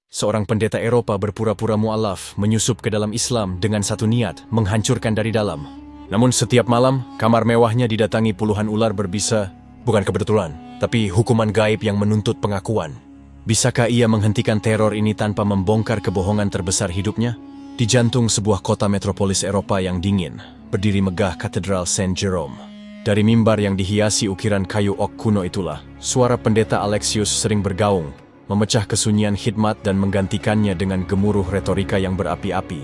seorang pendeta Eropa berpura-pura mu'alaf menyusup ke dalam Islam dengan satu niat, menghancurkan dari dalam. Namun setiap malam, kamar mewahnya didatangi puluhan ular berbisa, bukan kebetulan, tapi hukuman gaib yang menuntut pengakuan. Bisakah ia menghentikan teror ini tanpa membongkar kebohongan terbesar hidupnya? Di jantung sebuah kota metropolis Eropa yang dingin, berdiri megah Katedral Saint Jerome. Dari mimbar yang dihiasi ukiran kayu ok kuno itulah, suara pendeta Alexius sering bergaung, memecah kesunyian khidmat dan menggantikannya dengan gemuruh retorika yang berapi-api.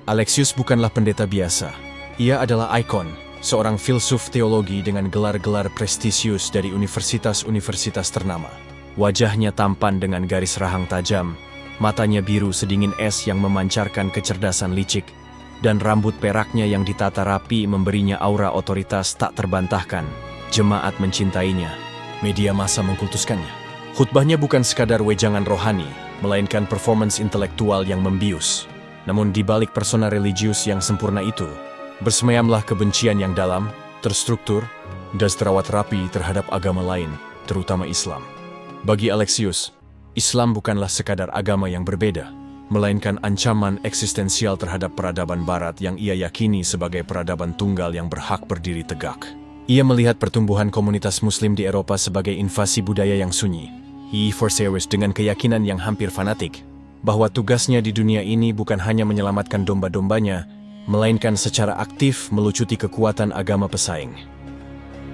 Alexius bukanlah pendeta biasa. Ia adalah ikon, seorang filsuf teologi dengan gelar-gelar prestisius dari universitas-universitas ternama. Wajahnya tampan dengan garis rahang tajam, matanya biru sedingin es yang memancarkan kecerdasan licik, dan rambut peraknya yang ditata rapi memberinya aura otoritas tak terbantahkan. Jemaat mencintainya, media massa mengkultuskannya. Khutbahnya bukan sekadar wejangan rohani, melainkan performance intelektual yang membius. Namun di balik persona religius yang sempurna itu, bersemayamlah kebencian yang dalam, terstruktur, dan terawat rapi terhadap agama lain, terutama Islam. Bagi Alexius, Islam bukanlah sekadar agama yang berbeda, melainkan ancaman eksistensial terhadap peradaban Barat yang ia yakini sebagai peradaban tunggal yang berhak berdiri tegak. Ia melihat pertumbuhan komunitas Muslim di Eropa sebagai invasi budaya yang sunyi. He foresaws dengan keyakinan yang hampir fanatik, bahwa tugasnya di dunia ini bukan hanya menyelamatkan domba-dombanya, melainkan secara aktif melucuti kekuatan agama pesaing.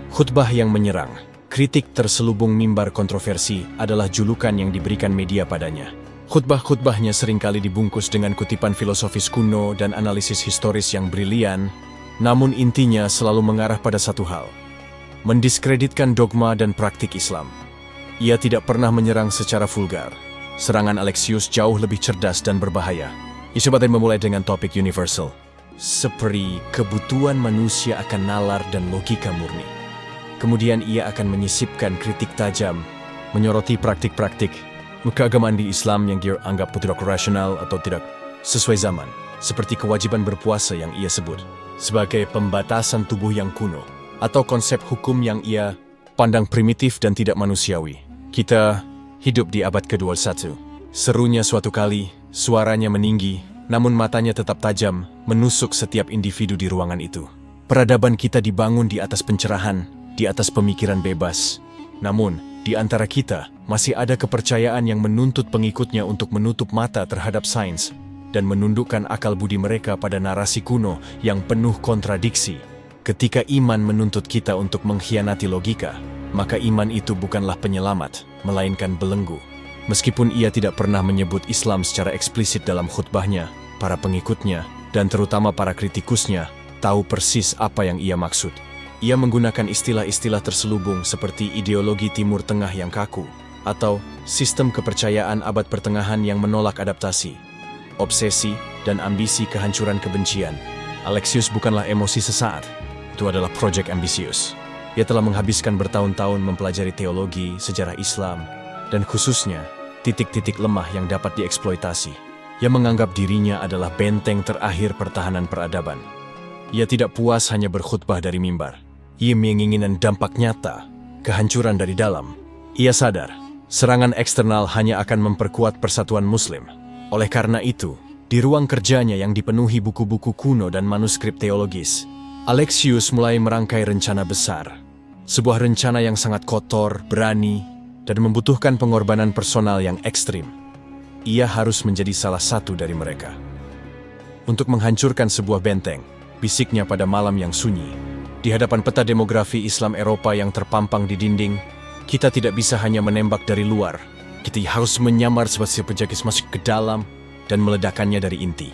Khutbah yang menyerang, kritik terselubung mimbar kontroversi adalah julukan yang diberikan media padanya. Khutbah-khutbahnya seringkali dibungkus dengan kutipan filosofis kuno dan analisis historis yang brilian, namun intinya selalu mengarah pada satu hal: mendiskreditkan dogma dan praktik Islam. Ia tidak pernah menyerang secara vulgar. Serangan Alexius jauh lebih cerdas dan berbahaya. Ia coba memulai dengan topik universal, seperti kebutuhan manusia akan nalar dan logika murni. Kemudian ia akan menyisipkan kritik tajam, menyoroti praktik-praktik keagamaan di Islam yang dia anggap tidak rasional atau tidak sesuai zaman, seperti kewajiban berpuasa yang ia sebut sebagai pembatasan tubuh yang kuno, atau konsep hukum yang ia pandang primitif dan tidak manusiawi. Kita hidup di abad ke-21. Serunya suatu kali, suaranya meninggi, namun matanya tetap tajam, menusuk setiap individu di ruangan itu. Peradaban kita dibangun di atas pencerahan, di atas pemikiran bebas. Namun, di antara kita, masih ada kepercayaan yang menuntut pengikutnya untuk menutup mata terhadap sains dan menundukkan akal budi mereka pada narasi kuno yang penuh kontradiksi. Ketika iman menuntut kita untuk mengkhianati logika, maka iman itu bukanlah penyelamat, melainkan belenggu. Meskipun ia tidak pernah menyebut Islam secara eksplisit dalam khutbahnya, para pengikutnya, dan terutama para kritikusnya, tahu persis apa yang ia maksud. Ia menggunakan istilah-istilah terselubung seperti ideologi Timur Tengah yang kaku, atau sistem kepercayaan abad pertengahan yang menolak adaptasi, obsesi, dan ambisi kehancuran kebencian. Alexius bukanlah emosi sesaat, itu adalah proyek ambisius. Ia telah menghabiskan bertahun-tahun mempelajari teologi, sejarah Islam, dan khususnya titik-titik lemah yang dapat dieksploitasi. Ia menganggap dirinya adalah benteng terakhir pertahanan peradaban. Ia tidak puas hanya berkhutbah dari mimbar. Ia menginginkan dampak nyata, kehancuran dari dalam. Ia sadar, serangan eksternal hanya akan memperkuat persatuan Muslim. Oleh karena itu, di ruang kerjanya yang dipenuhi buku-buku kuno dan manuskrip teologis, Alexius mulai merangkai rencana besar. Sebuah rencana yang sangat kotor, berani, dan membutuhkan pengorbanan personal yang ekstrim. Ia harus menjadi salah satu dari mereka. Untuk menghancurkan sebuah benteng, bisiknya pada malam yang sunyi, di hadapan peta demografi Islam Eropa yang terpampang di dinding, kita tidak bisa hanya menembak dari luar. Kita harus menyamar sebagai penjaga masuk ke dalam dan meledakannya dari inti.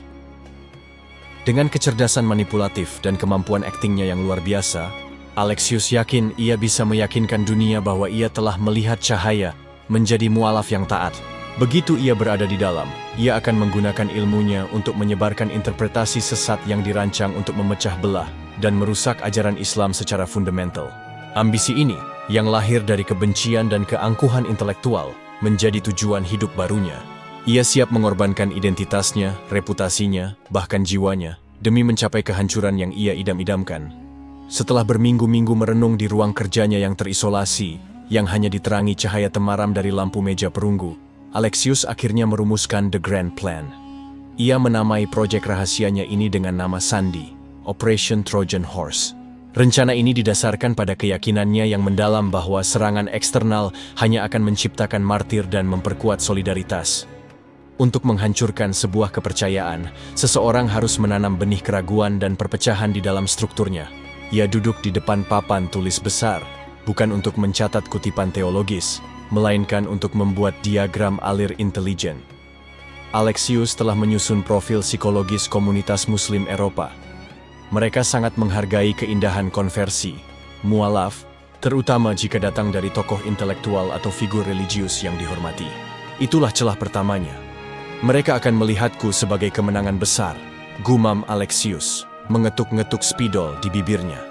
Dengan kecerdasan manipulatif dan kemampuan aktingnya yang luar biasa, Alexius yakin ia bisa meyakinkan dunia bahwa ia telah melihat cahaya menjadi mualaf yang taat. Begitu ia berada di dalam, ia akan menggunakan ilmunya untuk menyebarkan interpretasi sesat yang dirancang untuk memecah belah dan merusak ajaran Islam secara fundamental. Ambisi ini, yang lahir dari kebencian dan keangkuhan intelektual, menjadi tujuan hidup barunya. Ia siap mengorbankan identitasnya, reputasinya, bahkan jiwanya, demi mencapai kehancuran yang ia idam-idamkan. Setelah berminggu-minggu merenung di ruang kerjanya yang terisolasi, yang hanya diterangi cahaya temaram dari lampu meja perunggu, Alexius akhirnya merumuskan The Grand Plan. Ia menamai proyek rahasianya ini dengan nama sandi, Operation Trojan Horse. Rencana ini didasarkan pada keyakinannya yang mendalam bahwa serangan eksternal hanya akan menciptakan martir dan memperkuat solidaritas. Untuk menghancurkan sebuah kepercayaan, seseorang harus menanam benih keraguan dan perpecahan di dalam strukturnya. Ia duduk di depan papan tulis besar, bukan untuk mencatat kutipan teologis, melainkan untuk membuat diagram alir intelijen. Alexius telah menyusun profil psikologis komunitas Muslim Eropa. Mereka sangat menghargai keindahan konversi, mualaf, terutama jika datang dari tokoh intelektual atau figur religius yang dihormati. Itulah celah pertamanya. Mereka akan melihatku sebagai kemenangan besar, gumam Alexius, mengetuk-ngetuk spidol di bibirnya.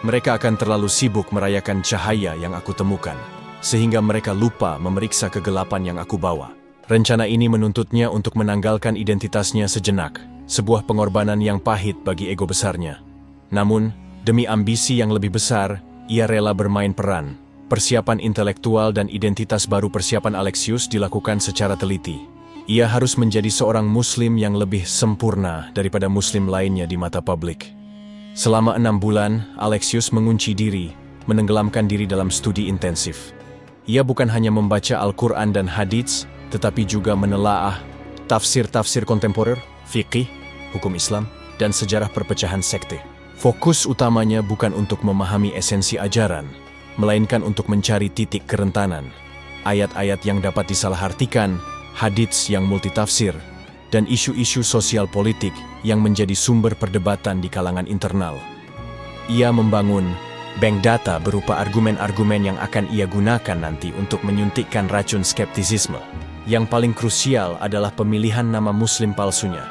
Mereka akan terlalu sibuk merayakan cahaya yang aku temukan, sehingga mereka lupa memeriksa kegelapan yang aku bawa. Rencana ini menuntutnya untuk menanggalkan identitasnya sejenak, sebuah pengorbanan yang pahit bagi ego besarnya. Namun, demi ambisi yang lebih besar, ia rela bermain peran. Persiapan intelektual dan identitas baru persiapan Alexius dilakukan secara teliti. Ia harus menjadi seorang Muslim yang lebih sempurna daripada Muslim lainnya di mata publik. Selama 6 bulan, Alexius mengunci diri, menenggelamkan diri dalam studi intensif. Ia bukan hanya membaca Al-Quran dan hadits, tetapi juga menelaah tafsir-tafsir kontemporer, fikih, hukum Islam, dan sejarah perpecahan sekte. Fokus utamanya bukan untuk memahami esensi ajaran, melainkan untuk mencari titik kerentanan, ayat-ayat yang dapat disalahartikan, hadits yang multitafsir, dan isu-isu sosial politik yang menjadi sumber perdebatan di kalangan internal. Ia membangun bank data berupa argumen-argumen yang akan ia gunakan nanti untuk menyuntikkan racun skeptisisme. Yang paling krusial adalah pemilihan nama Muslim palsunya.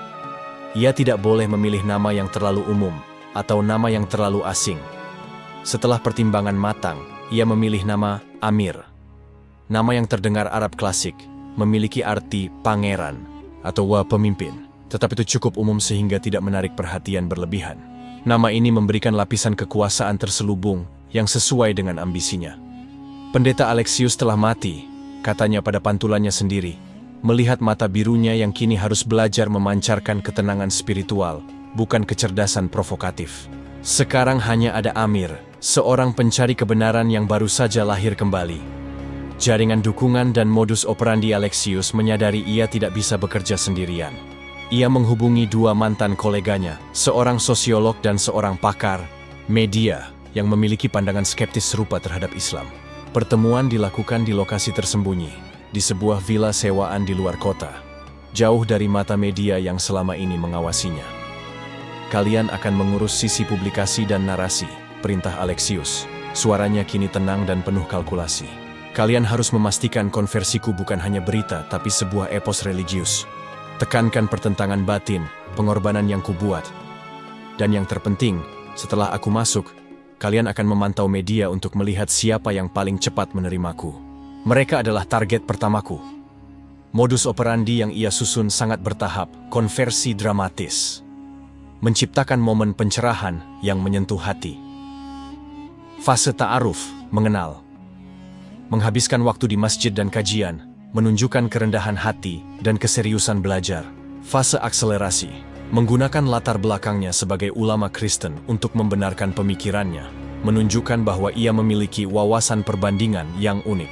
Ia tidak boleh memilih nama yang terlalu umum atau nama yang terlalu asing. Setelah pertimbangan matang, ia memilih nama Amir. Nama yang terdengar Arab klasik, memiliki arti pangeran atau pemimpin, tetapi itu cukup umum sehingga tidak menarik perhatian berlebihan. Nama ini memberikan lapisan kekuasaan terselubung yang sesuai dengan ambisinya. Pendeta Alexius telah mati, katanya pada pantulannya sendiri, melihat mata birunya yang kini harus belajar memancarkan ketenangan spiritual, bukan kecerdasan provokatif. Sekarang hanya ada Amir, seorang pencari kebenaran yang baru saja lahir kembali. Jaringan dukungan dan modus operandi Alexius menyadari ia tidak bisa bekerja sendirian. Ia menghubungi 2 mantan koleganya, seorang sosiolog dan seorang pakar media yang memiliki pandangan skeptis serupa terhadap Islam. Pertemuan dilakukan di lokasi tersembunyi, di sebuah villa sewaan di luar kota, jauh dari mata media yang selama ini mengawasinya. Kalian akan mengurus sisi publikasi dan narasi, perintah Alexius. Suaranya kini tenang dan penuh kalkulasi. Kalian harus memastikan konversiku bukan hanya berita, tapi sebuah epos religius. Tekankan pertentangan batin, pengorbanan yang kubuat. Dan yang terpenting, setelah aku masuk, kalian akan memantau media untuk melihat siapa yang paling cepat menerimaku. Mereka adalah target pertamaku. Modus operandi yang ia susun sangat bertahap, konversi dramatis. Menciptakan momen pencerahan yang menyentuh hati. Fase ta'aruf, mengenal. Menghabiskan waktu di masjid dan kajian, menunjukkan kerendahan hati dan keseriusan belajar. Fase akselerasi, menggunakan latar belakangnya sebagai ulama Kristen untuk membenarkan pemikirannya, menunjukkan bahwa ia memiliki wawasan perbandingan yang unik.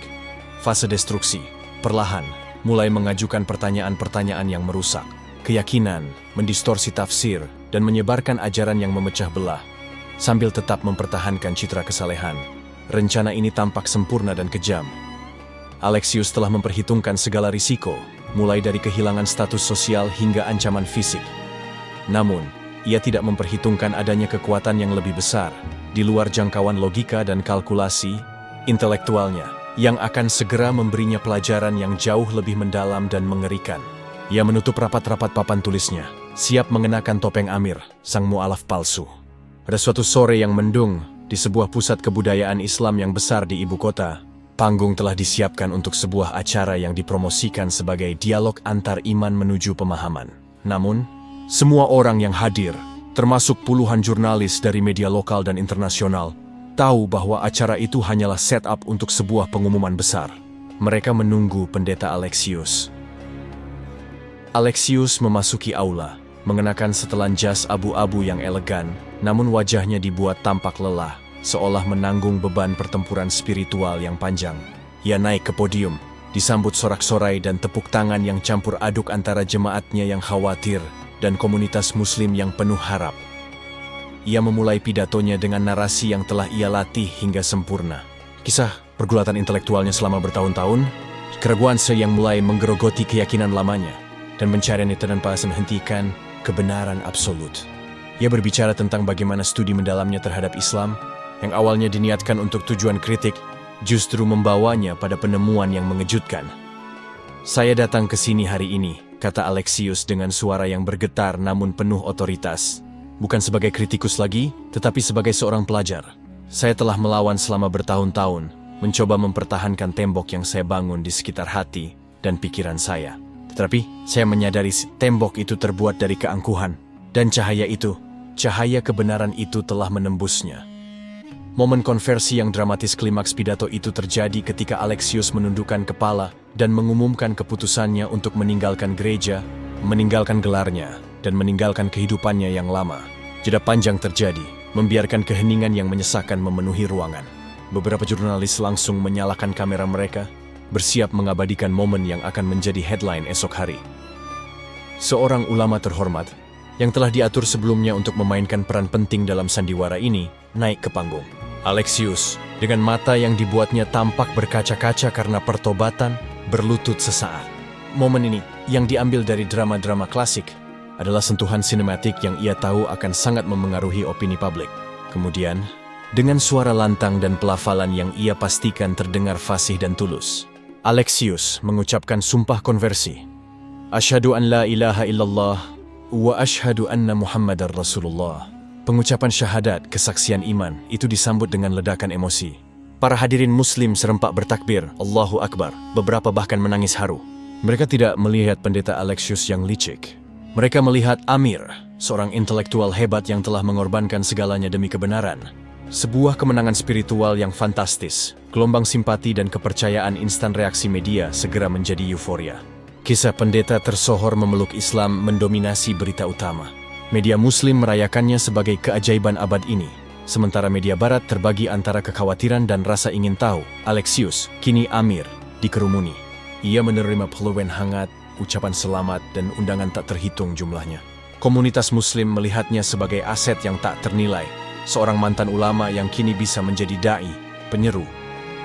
Fase destruksi, perlahan, mulai mengajukan pertanyaan-pertanyaan yang merusak keyakinan, mendistorsi tafsir, dan menyebarkan ajaran yang memecah belah, sambil tetap mempertahankan citra kesalehan. Rencana ini tampak sempurna dan kejam. Alexius telah memperhitungkan segala risiko, mulai dari kehilangan status sosial hingga ancaman fisik. Namun, ia tidak memperhitungkan adanya kekuatan yang lebih besar, di luar jangkauan logika dan kalkulasi intelektualnya, yang akan segera memberinya pelajaran yang jauh lebih mendalam dan mengerikan. Ia menutup rapat-rapat papan tulisnya, siap mengenakan topeng Amir, sang mu'alaf palsu. Pada suatu sore yang mendung, di sebuah pusat kebudayaan Islam yang besar di ibu kota, panggung telah disiapkan untuk sebuah acara yang dipromosikan sebagai dialog antar iman menuju pemahaman. Namun, semua orang yang hadir, termasuk puluhan jurnalis dari media lokal dan internasional, tahu bahwa acara itu hanyalah setup untuk sebuah pengumuman besar. Mereka menunggu pendeta Alexius. Alexius memasuki aula, mengenakan setelan jas abu-abu yang elegan, namun wajahnya dibuat tampak lelah, seolah menanggung beban pertempuran spiritual yang panjang. Ia naik ke podium, disambut sorak-sorai dan tepuk tangan yang campur aduk antara jemaatnya yang khawatir dan komunitas muslim yang penuh harap. Ia memulai pidatonya dengan narasi yang telah ia latih hingga sempurna. Kisah pergulatan intelektualnya selama bertahun-tahun, keraguan yang mulai menggerogoti keyakinan lamanya, dan pencarian itu tanpa hentikan kebenaran absolut. Ia berbicara tentang bagaimana studi mendalamnya terhadap Islam, yang awalnya diniatkan untuk tujuan kritik, justru membawanya pada penemuan yang mengejutkan. "Saya datang ke sini hari ini," kata Alexius dengan suara yang bergetar namun penuh otoritas. "Bukan sebagai kritikus lagi, tetapi sebagai seorang pelajar. Saya telah melawan selama bertahun-tahun, mencoba mempertahankan tembok yang saya bangun di sekitar hati dan pikiran saya. Tetapi, saya menyadari tembok itu terbuat dari keangkuhan, dan cahaya kebenaran itu telah menembusnya." Momen konversi yang dramatis klimaks pidato itu terjadi ketika Alexius menundukkan kepala dan mengumumkan keputusannya untuk meninggalkan gereja, meninggalkan gelarnya, dan meninggalkan kehidupannya yang lama. Jeda panjang terjadi, membiarkan keheningan yang menyesakan memenuhi ruangan. Beberapa jurnalis langsung menyalakan kamera mereka, bersiap mengabadikan momen yang akan menjadi headline esok hari. Seorang ulama terhormat, yang telah diatur sebelumnya untuk memainkan peran penting dalam sandiwara ini, naik ke panggung. Alexius, dengan mata yang dibuatnya tampak berkaca-kaca karena pertobatan, berlutut sesaat. Momen ini, yang diambil dari drama-drama klasik, adalah sentuhan sinematik yang ia tahu akan sangat memengaruhi opini publik. Kemudian, dengan suara lantang dan pelafalan yang ia pastikan terdengar fasih dan tulus, Alexius mengucapkan sumpah konversi. "Asyhadu an la ilaha illallah wa asyhadu anna Muhammadar Rasulullah." Pengucapan syahadat, kesaksian iman, itu disambut dengan ledakan emosi. Para hadirin muslim serempak bertakbir, Allahu Akbar, beberapa bahkan menangis haru. Mereka tidak melihat pendeta Alexius yang licik. Mereka melihat Amir, seorang intelektual hebat yang telah mengorbankan segalanya demi kebenaran. Sebuah kemenangan spiritual yang fantastis. Gelombang simpati dan kepercayaan instan reaksi media segera menjadi euforia. Kisah pendeta tersohor memeluk Islam mendominasi berita utama. Media muslim merayakannya sebagai keajaiban abad ini, sementara media barat terbagi antara kekhawatiran dan rasa ingin tahu. Alexius, kini Amir, dikerumuni. Ia menerima peluang hangat, ucapan selamat, dan undangan tak terhitung jumlahnya. Komunitas muslim melihatnya sebagai aset yang tak ternilai, seorang mantan ulama yang kini bisa menjadi dai, penyeru,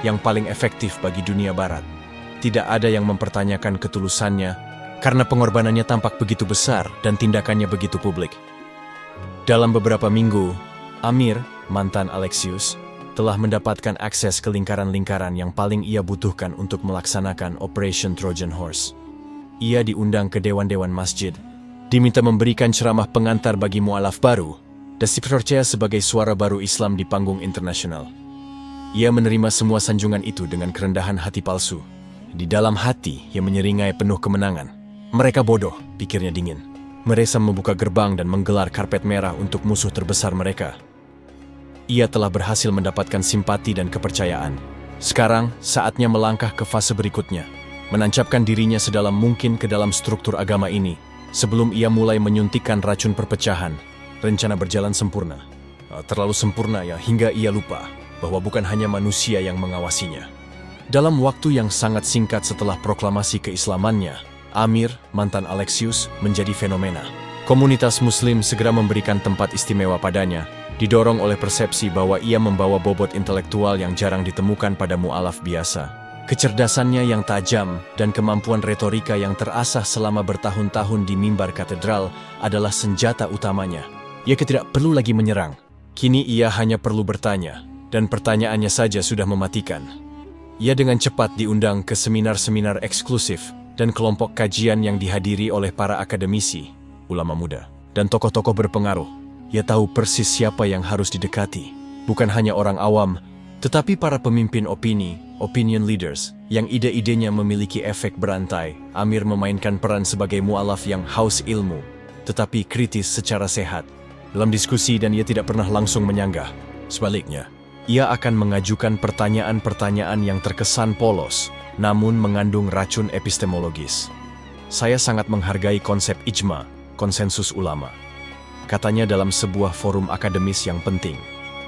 yang paling efektif bagi dunia barat. Tidak ada yang mempertanyakan ketulusannya, karena pengorbanannya tampak begitu besar dan tindakannya begitu publik. Dalam beberapa minggu, Amir, mantan Alexius, telah mendapatkan akses ke lingkaran-lingkaran yang paling ia butuhkan untuk melaksanakan Operation Trojan Horse. Ia diundang ke dewan-dewan masjid, diminta memberikan ceramah pengantar bagi mualaf baru, dan dipercaya sebagai suara baru Islam di panggung internasional. Ia menerima semua sanjungan itu dengan kerendahan hati palsu. Di dalam hati, ia menyeringai penuh kemenangan. Mereka bodoh, pikirnya dingin. Mereka membuka gerbang dan menggelar karpet merah untuk musuh terbesar mereka. Ia telah berhasil mendapatkan simpati dan kepercayaan. Sekarang, saatnya melangkah ke fase berikutnya. Menancapkan dirinya sedalam mungkin ke dalam struktur agama ini, sebelum ia mulai menyuntikkan racun perpecahan. Rencana berjalan sempurna. Terlalu sempurna ya, hingga ia lupa bahwa bukan hanya manusia yang mengawasinya. Dalam waktu yang sangat singkat setelah proklamasi keislamannya, Amir, mantan Alexius, menjadi fenomena. Komunitas muslim segera memberikan tempat istimewa padanya, didorong oleh persepsi bahwa ia membawa bobot intelektual yang jarang ditemukan pada mu'alaf biasa. Kecerdasannya yang tajam dan kemampuan retorika yang terasah selama bertahun-tahun di mimbar katedral adalah senjata utamanya. Ia tidak perlu lagi menyerang. Kini ia hanya perlu bertanya, dan pertanyaannya saja sudah mematikan. Ia dengan cepat diundang ke seminar-seminar eksklusif dan kelompok kajian yang dihadiri oleh para akademisi, ulama muda, dan tokoh-tokoh berpengaruh. Ia tahu persis siapa yang harus didekati, bukan hanya orang awam, tetapi para pemimpin opini, opinion leaders, yang ide-idenya memiliki efek berantai. Amir memainkan peran sebagai mu'alaf yang haus ilmu, tetapi kritis secara sehat dalam diskusi, dan ia tidak pernah langsung menyanggah. Sebaliknya, ia akan mengajukan pertanyaan-pertanyaan yang terkesan polos, namun mengandung racun epistemologis. Saya sangat menghargai konsep ijma, konsensus ulama. Katanya dalam sebuah forum akademis yang penting.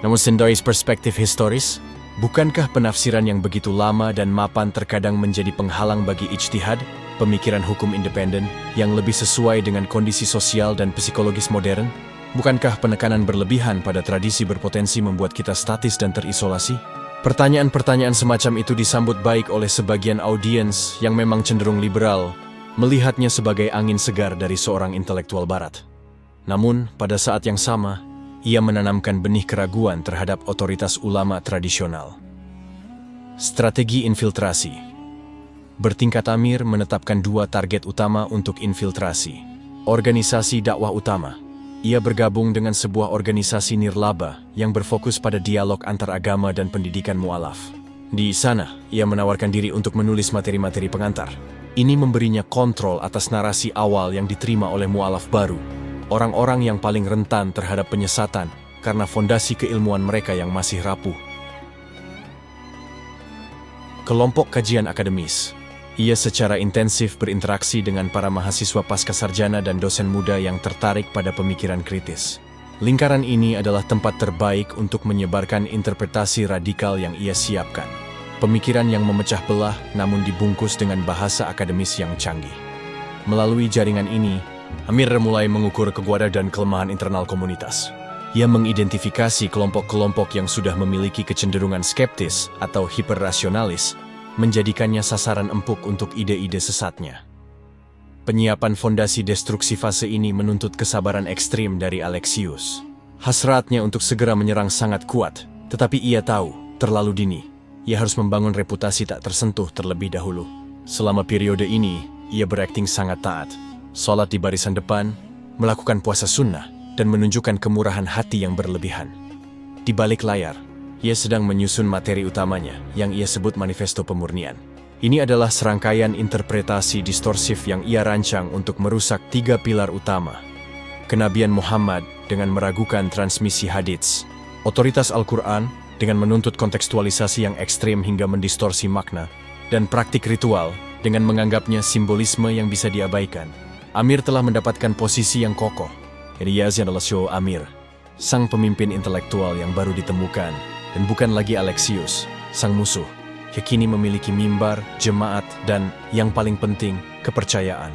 Namun dari perspektif historis, bukankah penafsiran yang begitu lama dan mapan terkadang menjadi penghalang bagi ijtihad, pemikiran hukum independen yang lebih sesuai dengan kondisi sosial dan psikologis modern? Bukankah penekanan berlebihan pada tradisi berpotensi membuat kita statis dan terisolasi? Pertanyaan-pertanyaan semacam itu disambut baik oleh sebagian audiens yang memang cenderung liberal, melihatnya sebagai angin segar dari seorang intelektual barat. Namun, pada saat yang sama, ia menanamkan benih keraguan terhadap otoritas ulama tradisional. Strategi infiltrasi. Bertingkat Amir menetapkan 2 target utama untuk infiltrasi. Organisasi dakwah utama. Ia bergabung dengan sebuah organisasi nirlaba yang berfokus pada dialog antar agama dan pendidikan mu'alaf. Di sana, ia menawarkan diri untuk menulis materi-materi pengantar. Ini memberinya kontrol atas narasi awal yang diterima oleh mu'alaf baru, orang-orang yang paling rentan terhadap penyesatan karena fondasi keilmuan mereka yang masih rapuh. Kelompok kajian akademis. Ia secara intensif berinteraksi dengan para mahasiswa pascasarjana dan dosen muda yang tertarik pada pemikiran kritis. Lingkaran ini adalah tempat terbaik untuk menyebarkan interpretasi radikal yang ia siapkan. Pemikiran yang memecah belah namun dibungkus dengan bahasa akademis yang canggih. Melalui jaringan ini, Amir mulai mengukur kekuatan dan kelemahan internal komunitas. Ia mengidentifikasi kelompok-kelompok yang sudah memiliki kecenderungan skeptis atau hiperrasionalis, menjadikannya sasaran empuk untuk ide-ide sesatnya. Penyiapan fondasi destruksi fase ini menuntut kesabaran ekstrim dari Alexius. Hasratnya untuk segera menyerang sangat kuat, tetapi ia tahu, terlalu dini. Ia harus membangun reputasi tak tersentuh terlebih dahulu. Selama periode ini, ia berakting sangat taat. Sholat di barisan depan, melakukan puasa sunnah, dan menunjukkan kemurahan hati yang berlebihan. Di balik layar, ia sedang menyusun materi utamanya yang ia sebut Manifesto Pemurnian. Ini adalah serangkaian interpretasi distorsif yang ia rancang untuk merusak 3 pilar utama. Kenabian Muhammad dengan meragukan transmisi hadits, otoritas Al-Quran dengan menuntut kontekstualisasi yang ekstrem hingga mendistorsi makna, dan praktik ritual dengan menganggapnya simbolisme yang bisa diabaikan. Amir telah mendapatkan posisi yang kokoh. Riyaz adalah Amir, sang pemimpin intelektual yang baru ditemukan, dan bukan lagi Alexius, sang musuh, yang kini memiliki mimbar, jemaat, dan yang paling penting, kepercayaan.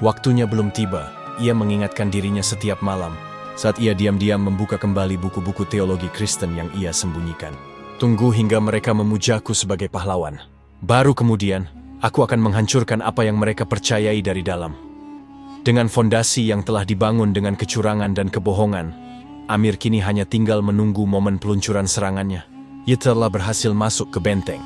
Waktunya belum tiba, ia mengingatkan dirinya setiap malam, saat ia diam-diam membuka kembali buku-buku teologi Kristen yang ia sembunyikan. Tunggu hingga mereka memujaku sebagai pahlawan. Baru kemudian, aku akan menghancurkan apa yang mereka percayai dari dalam. Dengan fondasi yang telah dibangun dengan kecurangan dan kebohongan, Amir kini hanya tinggal menunggu momen peluncuran serangannya. Ia telah berhasil masuk ke benteng.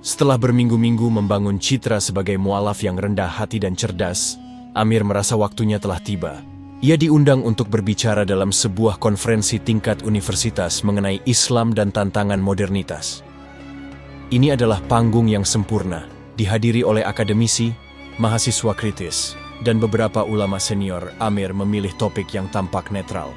Setelah berminggu-minggu membangun citra sebagai mualaf yang rendah hati dan cerdas, Amir merasa waktunya telah tiba. Ia diundang untuk berbicara dalam sebuah konferensi tingkat universitas mengenai Islam dan tantangan modernitas. Ini adalah panggung yang sempurna, dihadiri oleh akademisi, mahasiswa kritis, dan beberapa ulama senior. Amir memilih topik yang tampak netral.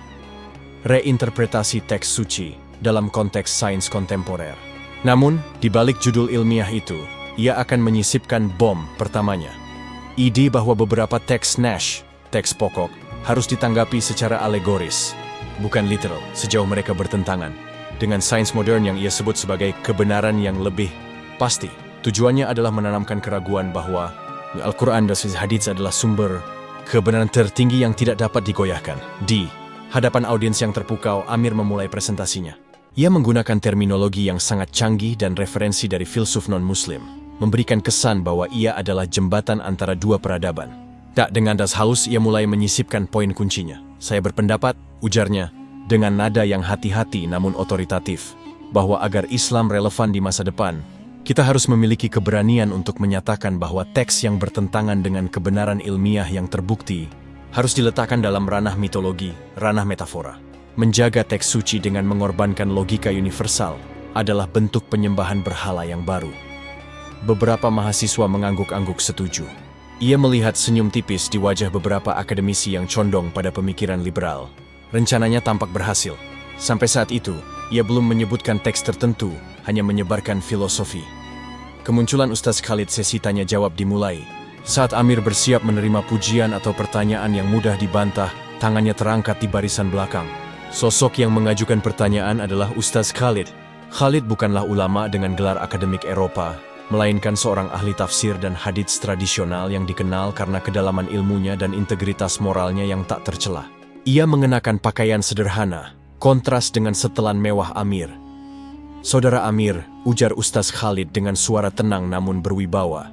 Reinterpretasi teks suci dalam konteks sains kontemporer. Namun, di balik judul ilmiah itu, ia akan menyisipkan bom pertamanya. Ide bahwa beberapa teks Nash, teks pokok, harus ditanggapi secara alegoris, bukan literal, sejauh mereka bertentangan dengan sains modern yang ia sebut sebagai kebenaran yang lebih pasti. Tujuannya adalah menanamkan keraguan bahwa Al-Quran dan hadits adalah sumber kebenaran tertinggi yang tidak dapat digoyahkan. Di hadapan audiens yang terpukau, Amir memulai presentasinya. Ia menggunakan terminologi yang sangat canggih dan referensi dari filsuf non-muslim, memberikan kesan bahwa ia adalah jembatan antara 2 peradaban. Tak dengan das halus, ia mulai menyisipkan poin kuncinya. Saya berpendapat, ujarnya, dengan nada yang hati-hati namun otoritatif, bahwa agar Islam relevan di masa depan, kita harus memiliki keberanian untuk menyatakan bahwa teks yang bertentangan dengan kebenaran ilmiah yang terbukti harus diletakkan dalam ranah mitologi, ranah metafora. Menjaga teks suci dengan mengorbankan logika universal adalah bentuk penyembahan berhala yang baru. Beberapa mahasiswa mengangguk-angguk setuju. Ia melihat senyum tipis di wajah beberapa akademisi yang condong pada pemikiran liberal. Rencananya tampak berhasil. Sampai saat itu, ia belum menyebutkan teks tertentu, hanya menyebarkan filosofi. Kemunculan Ustaz Khalid sesi tanya jawab dimulai. Saat Amir bersiap menerima pujian atau pertanyaan yang mudah dibantah, tangannya terangkat di barisan belakang. Sosok yang mengajukan pertanyaan adalah Ustaz Khalid. Khalid bukanlah ulama dengan gelar akademik Eropa, melainkan seorang ahli tafsir dan hadits tradisional yang dikenal karena kedalaman ilmunya dan integritas moralnya yang tak tercela. Ia mengenakan pakaian sederhana, kontras dengan setelan mewah Amir. "Saudara Amir," ujar Ustaz Khalid dengan suara tenang namun berwibawa.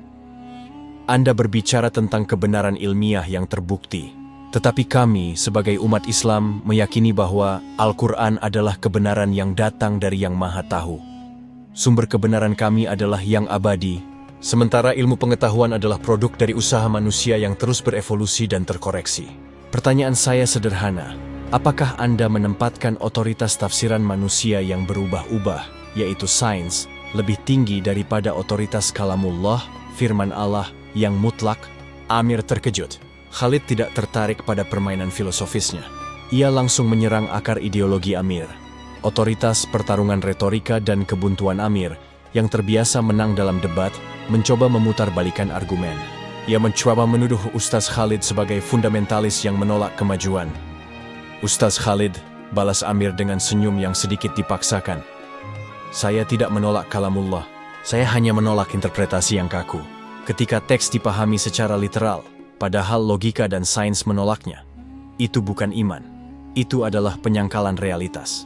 "Anda berbicara tentang kebenaran ilmiah yang terbukti. Tetapi kami sebagai umat Islam meyakini bahwa Al-Quran adalah kebenaran yang datang dari Yang Maha Tahu. Sumber kebenaran kami adalah yang abadi, sementara ilmu pengetahuan adalah produk dari usaha manusia yang terus berevolusi dan terkoreksi. Pertanyaan saya sederhana, apakah Anda menempatkan otoritas tafsiran manusia yang berubah-ubah, yaitu sains, lebih tinggi daripada otoritas kalamullah, firman Allah, yang mutlak?" Amir terkejut. Khalid tidak tertarik pada permainan filosofisnya. Ia langsung menyerang akar ideologi Amir. Otoritas, pertarungan retorika, dan kebuntuan Amir, yang terbiasa menang dalam debat, mencoba memutarbalikkan argumen. Ia mencoba menuduh Ustaz Khalid sebagai fundamentalis yang menolak kemajuan. "Ustaz Khalid," balas Amir dengan senyum yang sedikit dipaksakan. "Saya tidak menolak kalamullah. Saya hanya menolak interpretasi yang kaku. Ketika teks dipahami secara literal, padahal logika dan sains menolaknya, itu bukan iman. Itu adalah penyangkalan realitas."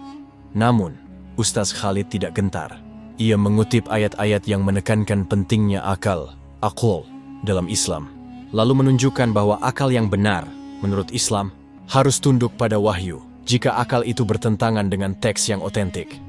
Namun, Ustaz Khalid tidak gentar. Ia mengutip ayat-ayat yang menekankan pentingnya akal, dalam Islam, lalu menunjukkan bahwa akal yang benar, menurut Islam, harus tunduk pada wahyu, jika akal itu bertentangan dengan teks yang otentik.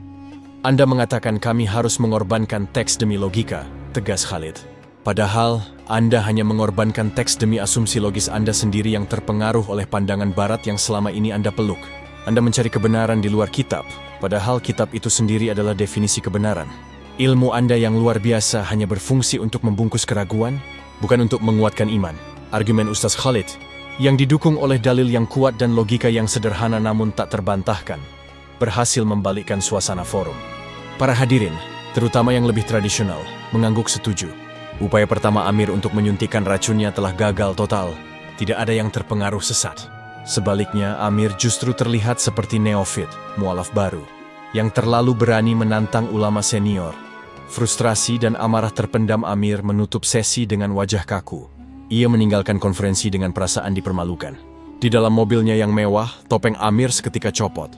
"Anda mengatakan kami harus mengorbankan teks demi logika," tegas Khalid. "Padahal, Anda hanya mengorbankan teks demi asumsi logis Anda sendiri yang terpengaruh oleh pandangan barat yang selama ini Anda peluk. Anda mencari kebenaran di luar kitab, padahal kitab itu sendiri adalah definisi kebenaran. Ilmu Anda yang luar biasa hanya berfungsi untuk membungkus keraguan, bukan untuk menguatkan iman." Argumen Ustaz Khalid, yang didukung oleh dalil yang kuat dan logika yang sederhana namun tak terbantahkan, berhasil membalikkan suasana forum. Para hadirin, terutama yang lebih tradisional, mengangguk setuju. Upaya pertama Amir untuk menyuntikkan racunnya telah gagal total. Tidak ada yang terpengaruh sesat. Sebaliknya, Amir justru terlihat seperti neofit, mualaf baru, yang terlalu berani menantang ulama senior. Frustrasi dan amarah terpendam Amir menutup sesi dengan wajah kaku. Ia meninggalkan konferensi dengan perasaan dipermalukan. Di dalam mobilnya yang mewah, topeng Amir seketika copot.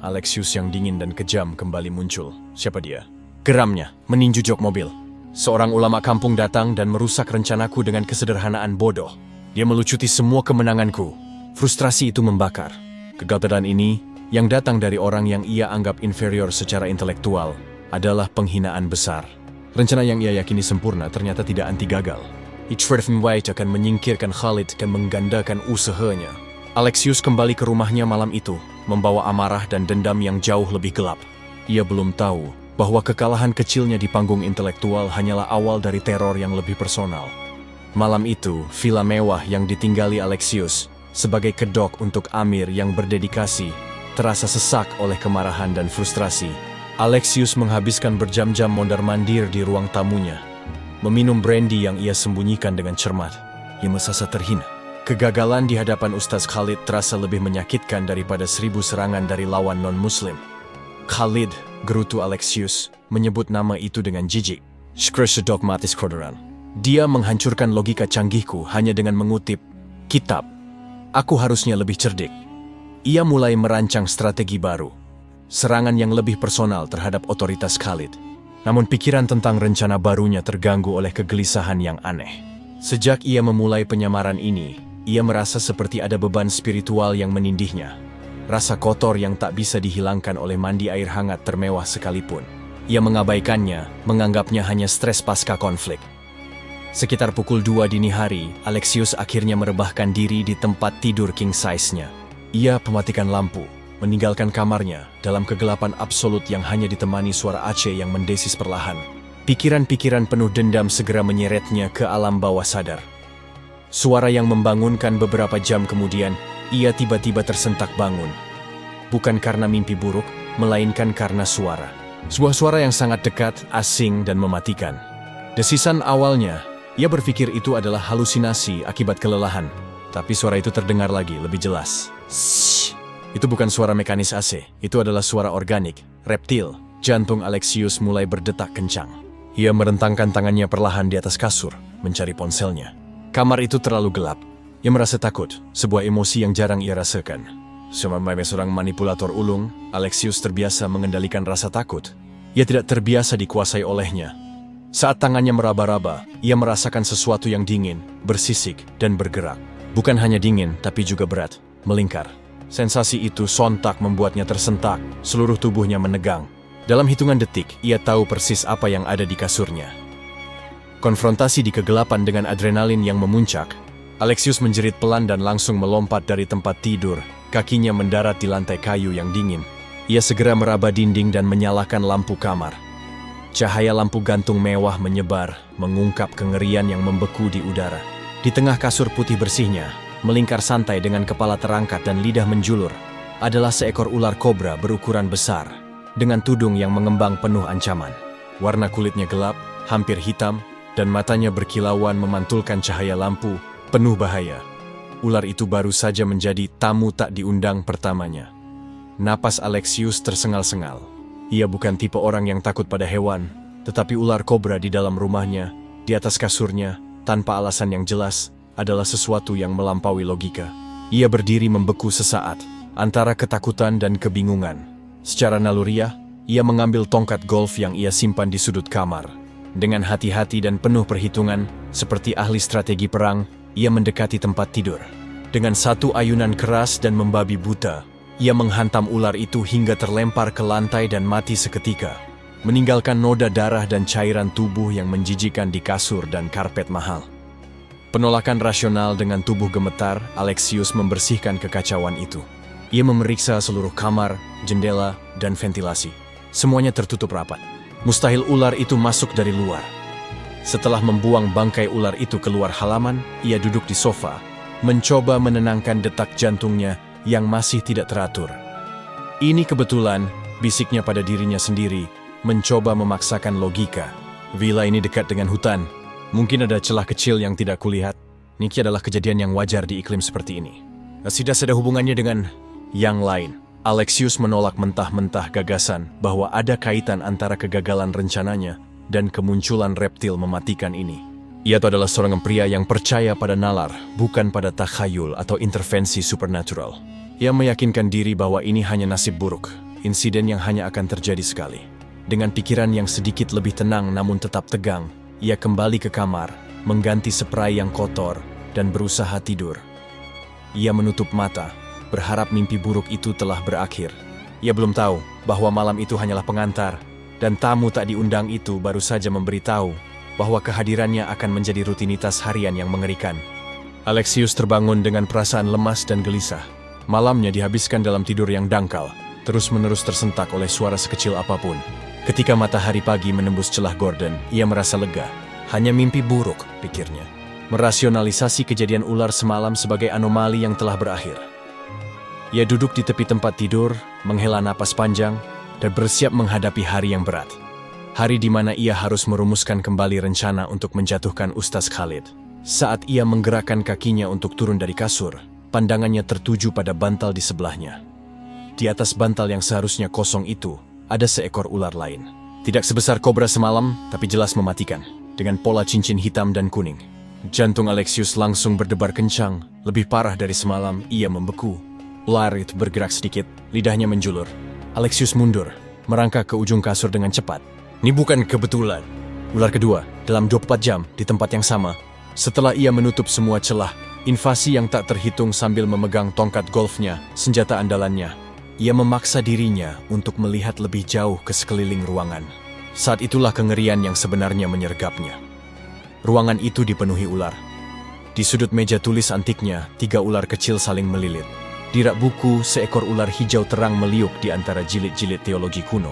Alexius yang dingin dan kejam kembali muncul. "Siapa dia?" geramnya, meninju jok mobil. "Seorang ulama kampung datang dan merusak rencanaku dengan kesederhanaan bodoh. Dia melucuti semua kemenanganku." Frustrasi itu membakar. Kegagalan ini, yang datang dari orang yang ia anggap inferior secara intelektual, adalah penghinaan besar. Rencana yang ia yakini sempurna ternyata tidak anti gagal. Itchworth White akan menyingkirkan Khalid dan menggandakan usahanya. Alexius kembali ke rumahnya malam itu, membawa amarah dan dendam yang jauh lebih gelap. Ia belum tahu bahwa kekalahan kecilnya di panggung intelektual hanyalah awal dari teror yang lebih personal. Malam itu, villa mewah yang ditinggali Alexius sebagai kedok untuk Amir yang berdedikasi, terasa sesak oleh kemarahan dan frustrasi. Alexius menghabiskan berjam-jam mondar-mandir di ruang tamunya, meminum brandy yang ia sembunyikan dengan cermat. Ia merasa terhina. Kegagalan di hadapan Ustaz Khalid terasa lebih menyakitkan daripada 1000 serangan dari lawan non-muslim. "Khalid," gerutu Alexius, menyebut nama itu dengan jijik. "Skres dogmatis kroderan. Dia menghancurkan logika canggihku hanya dengan mengutip kitab. Aku harusnya lebih cerdik." Ia mulai merancang strategi baru, serangan yang lebih personal terhadap otoritas Khalid. Namun pikiran tentang rencana barunya terganggu oleh kegelisahan yang aneh. Sejak ia memulai penyamaran ini, ia merasa seperti ada beban spiritual yang menindihnya. Rasa kotor yang tak bisa dihilangkan oleh mandi air hangat termewah sekalipun. Ia mengabaikannya, menganggapnya hanya stres pasca konflik. Sekitar pukul 2 dini hari, Alexius akhirnya merebahkan diri di tempat tidur king size-nya. Ia mematikan lampu, meninggalkan kamarnya dalam kegelapan absolut yang hanya ditemani suara Aceh yang mendesis perlahan. Pikiran-pikiran penuh dendam segera menyeretnya ke alam bawah sadar. Suara yang membangunkan beberapa jam kemudian, ia tiba-tiba tersentak bangun. Bukan karena mimpi buruk, melainkan karena suara. Sebuah suara yang sangat dekat, asing, dan mematikan. Desisan awalnya, ia berpikir itu adalah halusinasi akibat kelelahan. Tapi suara itu terdengar lagi lebih jelas. Shh. Itu bukan suara mekanis AC, itu adalah suara organik, reptil. Jantung Alexius mulai berdetak kencang. Ia merentangkan tangannya perlahan di atas kasur, mencari ponselnya. Kamar itu terlalu gelap. Ia merasa takut, sebuah emosi yang jarang ia rasakan. Sebagai seorang manipulator ulung, Alexius terbiasa mengendalikan rasa takut. Ia tidak terbiasa dikuasai olehnya. Saat tangannya meraba-raba, ia merasakan sesuatu yang dingin, bersisik, dan bergerak. Bukan hanya dingin, tapi juga berat, melingkar. Sensasi itu sontak membuatnya tersentak, seluruh tubuhnya menegang. Dalam hitungan detik, ia tahu persis apa yang ada di kasurnya. Konfrontasi di kegelapan dengan adrenalin yang memuncak, Alexius menjerit pelan dan langsung melompat dari tempat tidur, kakinya mendarat di lantai kayu yang dingin. Ia segera meraba dinding dan menyalakan lampu kamar. Cahaya lampu gantung mewah menyebar, mengungkap kengerian yang membeku di udara. Di tengah kasur putih bersihnya, melingkar santai dengan kepala terangkat dan lidah menjulur, adalah seekor ular kobra berukuran besar, dengan tudung yang mengembang penuh ancaman. Warna kulitnya gelap, hampir hitam, dan matanya berkilauan memantulkan cahaya lampu, penuh bahaya. Ular itu baru saja menjadi tamu tak diundang pertamanya. Napas Alexius tersengal-sengal. Ia bukan tipe orang yang takut pada hewan, tetapi ular kobra di dalam rumahnya, di atas kasurnya, tanpa alasan yang jelas, adalah sesuatu yang melampaui logika. Ia berdiri membeku sesaat, antara ketakutan dan kebingungan. Secara naluriah, ia mengambil tongkat golf yang ia simpan di sudut kamar. Dengan hati-hati dan penuh perhitungan, seperti ahli strategi perang, ia mendekati tempat tidur. Dengan satu ayunan keras dan membabi buta, ia menghantam ular itu hingga terlempar ke lantai dan mati seketika, meninggalkan noda darah dan cairan tubuh yang menjijikan di kasur dan karpet mahal. Penolakan rasional dengan tubuh gemetar, Alexius membersihkan kekacauan itu. Ia memeriksa seluruh kamar, jendela, dan ventilasi. Semuanya tertutup rapat. Mustahil ular itu masuk dari luar. Setelah membuang bangkai ular itu keluar halaman, ia duduk di sofa, mencoba menenangkan detak jantungnya yang masih tidak teratur. Ini kebetulan, bisiknya pada dirinya sendiri, mencoba memaksakan logika. Villa ini dekat dengan hutan. Mungkin ada celah kecil yang tidak kulihat. Niki adalah kejadian yang wajar di iklim seperti ini. Tidak ada hubungannya dengan yang lain. Alexius menolak mentah-mentah gagasan bahwa ada kaitan antara kegagalan rencananya dan kemunculan reptil mematikan ini. Ia adalah seorang pria yang percaya pada nalar, bukan pada takhayul atau intervensi supernatural. Ia meyakinkan diri bahwa ini hanya nasib buruk, insiden yang hanya akan terjadi sekali. Dengan pikiran yang sedikit lebih tenang namun tetap tegang, ia kembali ke kamar, mengganti spray yang kotor, dan berusaha tidur. Ia menutup mata, berharap mimpi buruk itu telah berakhir. Ia belum tahu bahwa malam itu hanyalah pengantar, dan tamu tak diundang itu baru saja memberitahu bahwa kehadirannya akan menjadi rutinitas harian yang mengerikan. Alexius terbangun dengan perasaan lemas dan gelisah. Malamnya dihabiskan dalam tidur yang dangkal, terus-menerus tersentak oleh suara sekecil apapun. Ketika matahari pagi menembus celah gorden, ia merasa lega. Hanya mimpi buruk, pikirnya. Merasionalisasi kejadian ular semalam sebagai anomali yang telah berakhir. Ia duduk di tepi tempat tidur, menghela napas panjang, dan bersiap menghadapi hari yang berat. Hari di mana ia harus merumuskan kembali rencana untuk menjatuhkan Ustaz Khalid. Saat ia menggerakkan kakinya untuk turun dari kasur, pandangannya tertuju pada bantal di sebelahnya. Di atas bantal yang seharusnya kosong itu, ada seekor ular lain. Tidak sebesar kobra semalam, tapi jelas mematikan, dengan pola cincin hitam dan kuning. Jantung Alexius langsung berdebar kencang, lebih parah dari semalam, ia membeku. Ular itu bergerak sedikit, lidahnya menjulur. Alexius mundur, merangkak ke ujung kasur dengan cepat. Ini bukan kebetulan. Ular kedua, dalam 24 jam, di tempat yang sama. Setelah ia menutup semua celah, invasi yang tak terhitung sambil memegang tongkat golfnya, senjata andalannya. Ia memaksa dirinya untuk melihat lebih jauh ke sekeliling ruangan. Saat itulah kengerian yang sebenarnya menyergapnya. Ruangan itu dipenuhi ular. Di sudut meja tulis antiknya, 3 ular kecil saling melilit. Di rak buku, seekor ular hijau terang meliuk di antara jilid-jilid teologi kuno.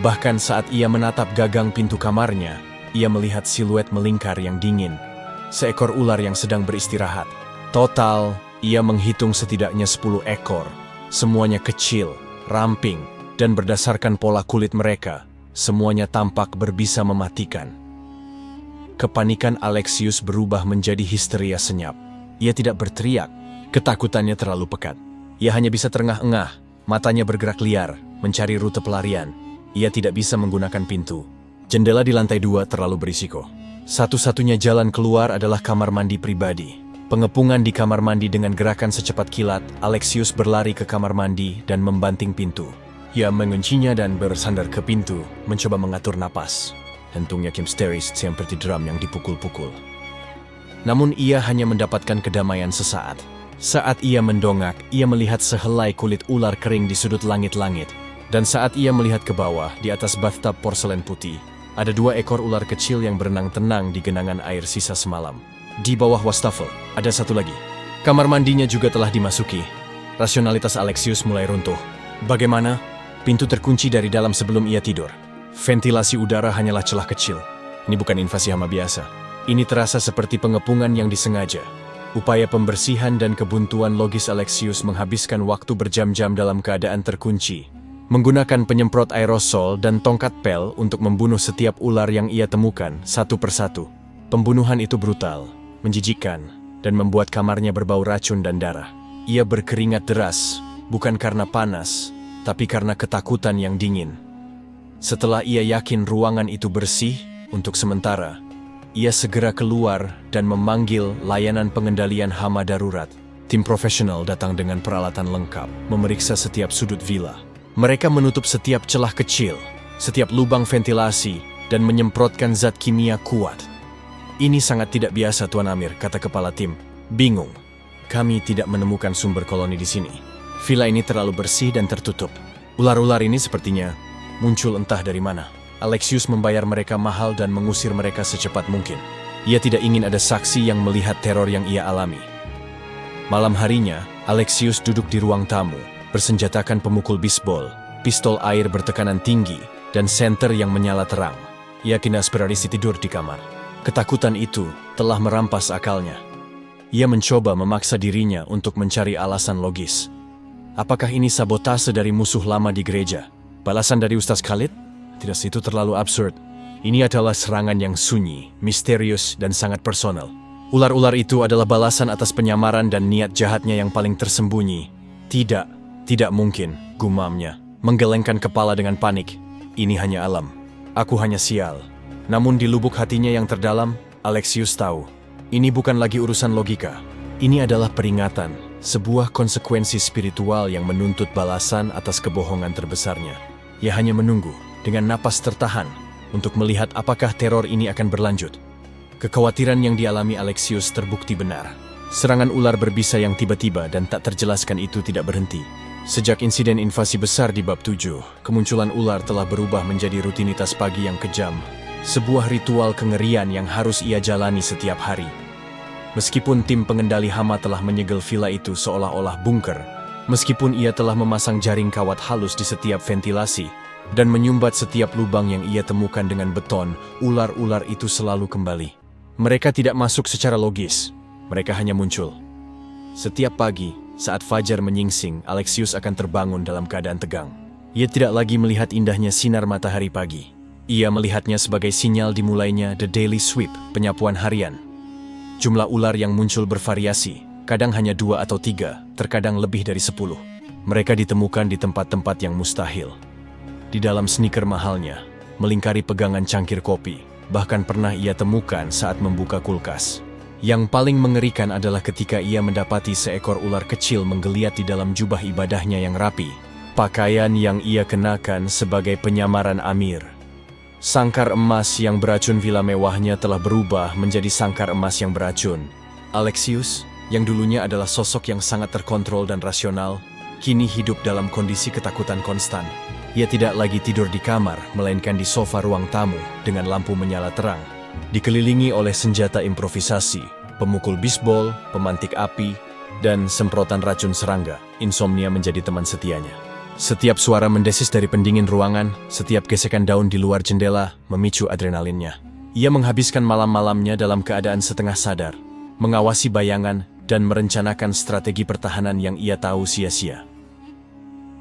Bahkan saat ia menatap gagang pintu kamarnya, ia melihat siluet melingkar yang dingin. Seekor ular yang sedang beristirahat. Total, ia menghitung setidaknya 10 ekor. Semuanya kecil, ramping, dan berdasarkan pola kulit mereka, semuanya tampak berbisa mematikan. kepanikan Alexius berubah menjadi histeria senyap. Ia tidak berteriak, ketakutannya terlalu pekat. Ia hanya bisa terengah-engah, matanya bergerak liar, mencari rute pelarian. Ia tidak bisa menggunakan pintu. Jendela di lantai 2 terlalu berisiko. Satu-satunya jalan keluar adalah kamar mandi pribadi. Pengepungan di kamar mandi dengan gerakan secepat kilat, Alexius berlari ke kamar mandi dan membanting pintu. Ia menguncinya dan bersandar ke pintu, mencoba mengatur napas. Jantungnya histeris seperti drum yang dipukul-pukul. Namun ia hanya mendapatkan kedamaian sesaat. Saat ia mendongak, ia melihat sehelai kulit ular kering di sudut langit-langit. Dan saat ia melihat ke bawah, di atas bathtub porselen putih, ada 2 ekor ular kecil yang berenang tenang di genangan air sisa semalam. Di bawah wastafel, ada satu lagi. Kamar mandinya juga telah dimasuki. Rasionalitas Alexius mulai runtuh. Bagaimana? Pintu terkunci dari dalam sebelum ia tidur. Ventilasi udara hanyalah celah kecil. Ini bukan invasi hama biasa. Ini terasa seperti pengepungan yang disengaja. Upaya pembersihan dan kebuntuan logis Alexius menghabiskan waktu berjam-jam dalam keadaan terkunci. Menggunakan penyemprot aerosol dan tongkat pel untuk membunuh setiap ular yang ia temukan satu persatu. Pembunuhan itu brutal, menjijikkan, dan membuat kamarnya berbau racun dan darah. Ia berkeringat deras, bukan karena panas, tapi karena ketakutan yang dingin. Setelah ia yakin ruangan itu bersih, untuk sementara, ia segera keluar dan memanggil layanan pengendalian hama darurat. Tim profesional datang dengan peralatan lengkap, memeriksa setiap sudut villa. Mereka menutup setiap celah kecil, setiap lubang ventilasi, dan menyemprotkan zat kimia kuat. Ini sangat tidak biasa, Tuan Amir, kata kepala tim. Bingung. Kami tidak menemukan sumber koloni di sini. Villa ini terlalu bersih dan tertutup. Ular-ular ini sepertinya muncul entah dari mana. Alexius membayar mereka mahal dan mengusir mereka secepat mungkin. Ia tidak ingin ada saksi yang melihat teror yang ia alami. Malam harinya, Alexius duduk di ruang tamu, bersenjatakan pemukul bisbol, pistol air bertekanan tinggi, dan senter yang menyala terang. Ia kini aspirasi tidur di kamar. Ketakutan itu telah merampas akalnya. Ia mencoba memaksa dirinya untuk mencari alasan logis. Apakah ini sabotase dari musuh lama di gereja? Balasan dari Ustaz Khalid? Tidak, itu terlalu absurd. Ini adalah serangan yang sunyi, misterius, dan sangat personal. Ular-ular itu adalah balasan atas penyamaran dan niat jahatnya yang paling tersembunyi. Tidak mungkin, gumamnya, menggelengkan kepala dengan panik. Ini hanya alam. Aku hanya sial. Namun di lubuk hatinya yang terdalam, Alexius tahu, ini bukan lagi urusan logika. Ini adalah peringatan, sebuah konsekuensi spiritual yang menuntut balasan atas kebohongan terbesarnya. Ia hanya menunggu, dengan napas tertahan, untuk melihat apakah teror ini akan berlanjut. Kekhawatiran yang dialami Alexius terbukti benar. Serangan ular berbisa yang tiba-tiba dan tak terjelaskan itu tidak berhenti. Sejak insiden invasi besar di bab 7, kemunculan ular telah berubah menjadi rutinitas pagi yang kejam. Sebuah ritual kengerian yang harus ia jalani setiap hari. Meskipun tim pengendali hama telah menyegel villa itu seolah-olah bunker, meskipun ia telah memasang jaring kawat halus di setiap ventilasi, dan menyumbat setiap lubang yang ia temukan dengan beton, ular-ular itu selalu kembali. Mereka tidak masuk secara logis, mereka hanya muncul. Setiap pagi, saat fajar menyingsing, Alexius akan terbangun dalam keadaan tegang. Ia tidak lagi melihat indahnya sinar matahari pagi. Ia melihatnya sebagai sinyal dimulainya The Daily Sweep, penyapuan harian. Jumlah ular yang muncul bervariasi, kadang hanya 2 atau 3, terkadang lebih dari 10. Mereka ditemukan di tempat-tempat yang mustahil. Di dalam sneaker mahalnya, melingkari pegangan cangkir kopi, bahkan pernah ia temukan saat membuka kulkas. Yang paling mengerikan adalah ketika ia mendapati seekor ular kecil menggeliat di dalam jubah ibadahnya yang rapi, pakaian yang ia kenakan sebagai penyamaran Amir. Sangkar emas yang beracun villa mewahnya telah berubah menjadi sangkar emas yang beracun. Alexius, yang dulunya adalah sosok yang sangat terkontrol dan rasional, kini hidup dalam kondisi ketakutan konstan. Ia tidak lagi tidur di kamar, melainkan di sofa ruang tamu dengan lampu menyala terang. Dikelilingi oleh senjata improvisasi, pemukul bisbol, pemantik api, dan semprotan racun serangga, insomnia menjadi teman setianya. Setiap suara mendesis dari pendingin ruangan, setiap gesekan daun di luar jendela memicu adrenalinnya. Ia menghabiskan malam-malamnya dalam keadaan setengah sadar, mengawasi bayangan dan merencanakan strategi pertahanan yang ia tahu sia-sia.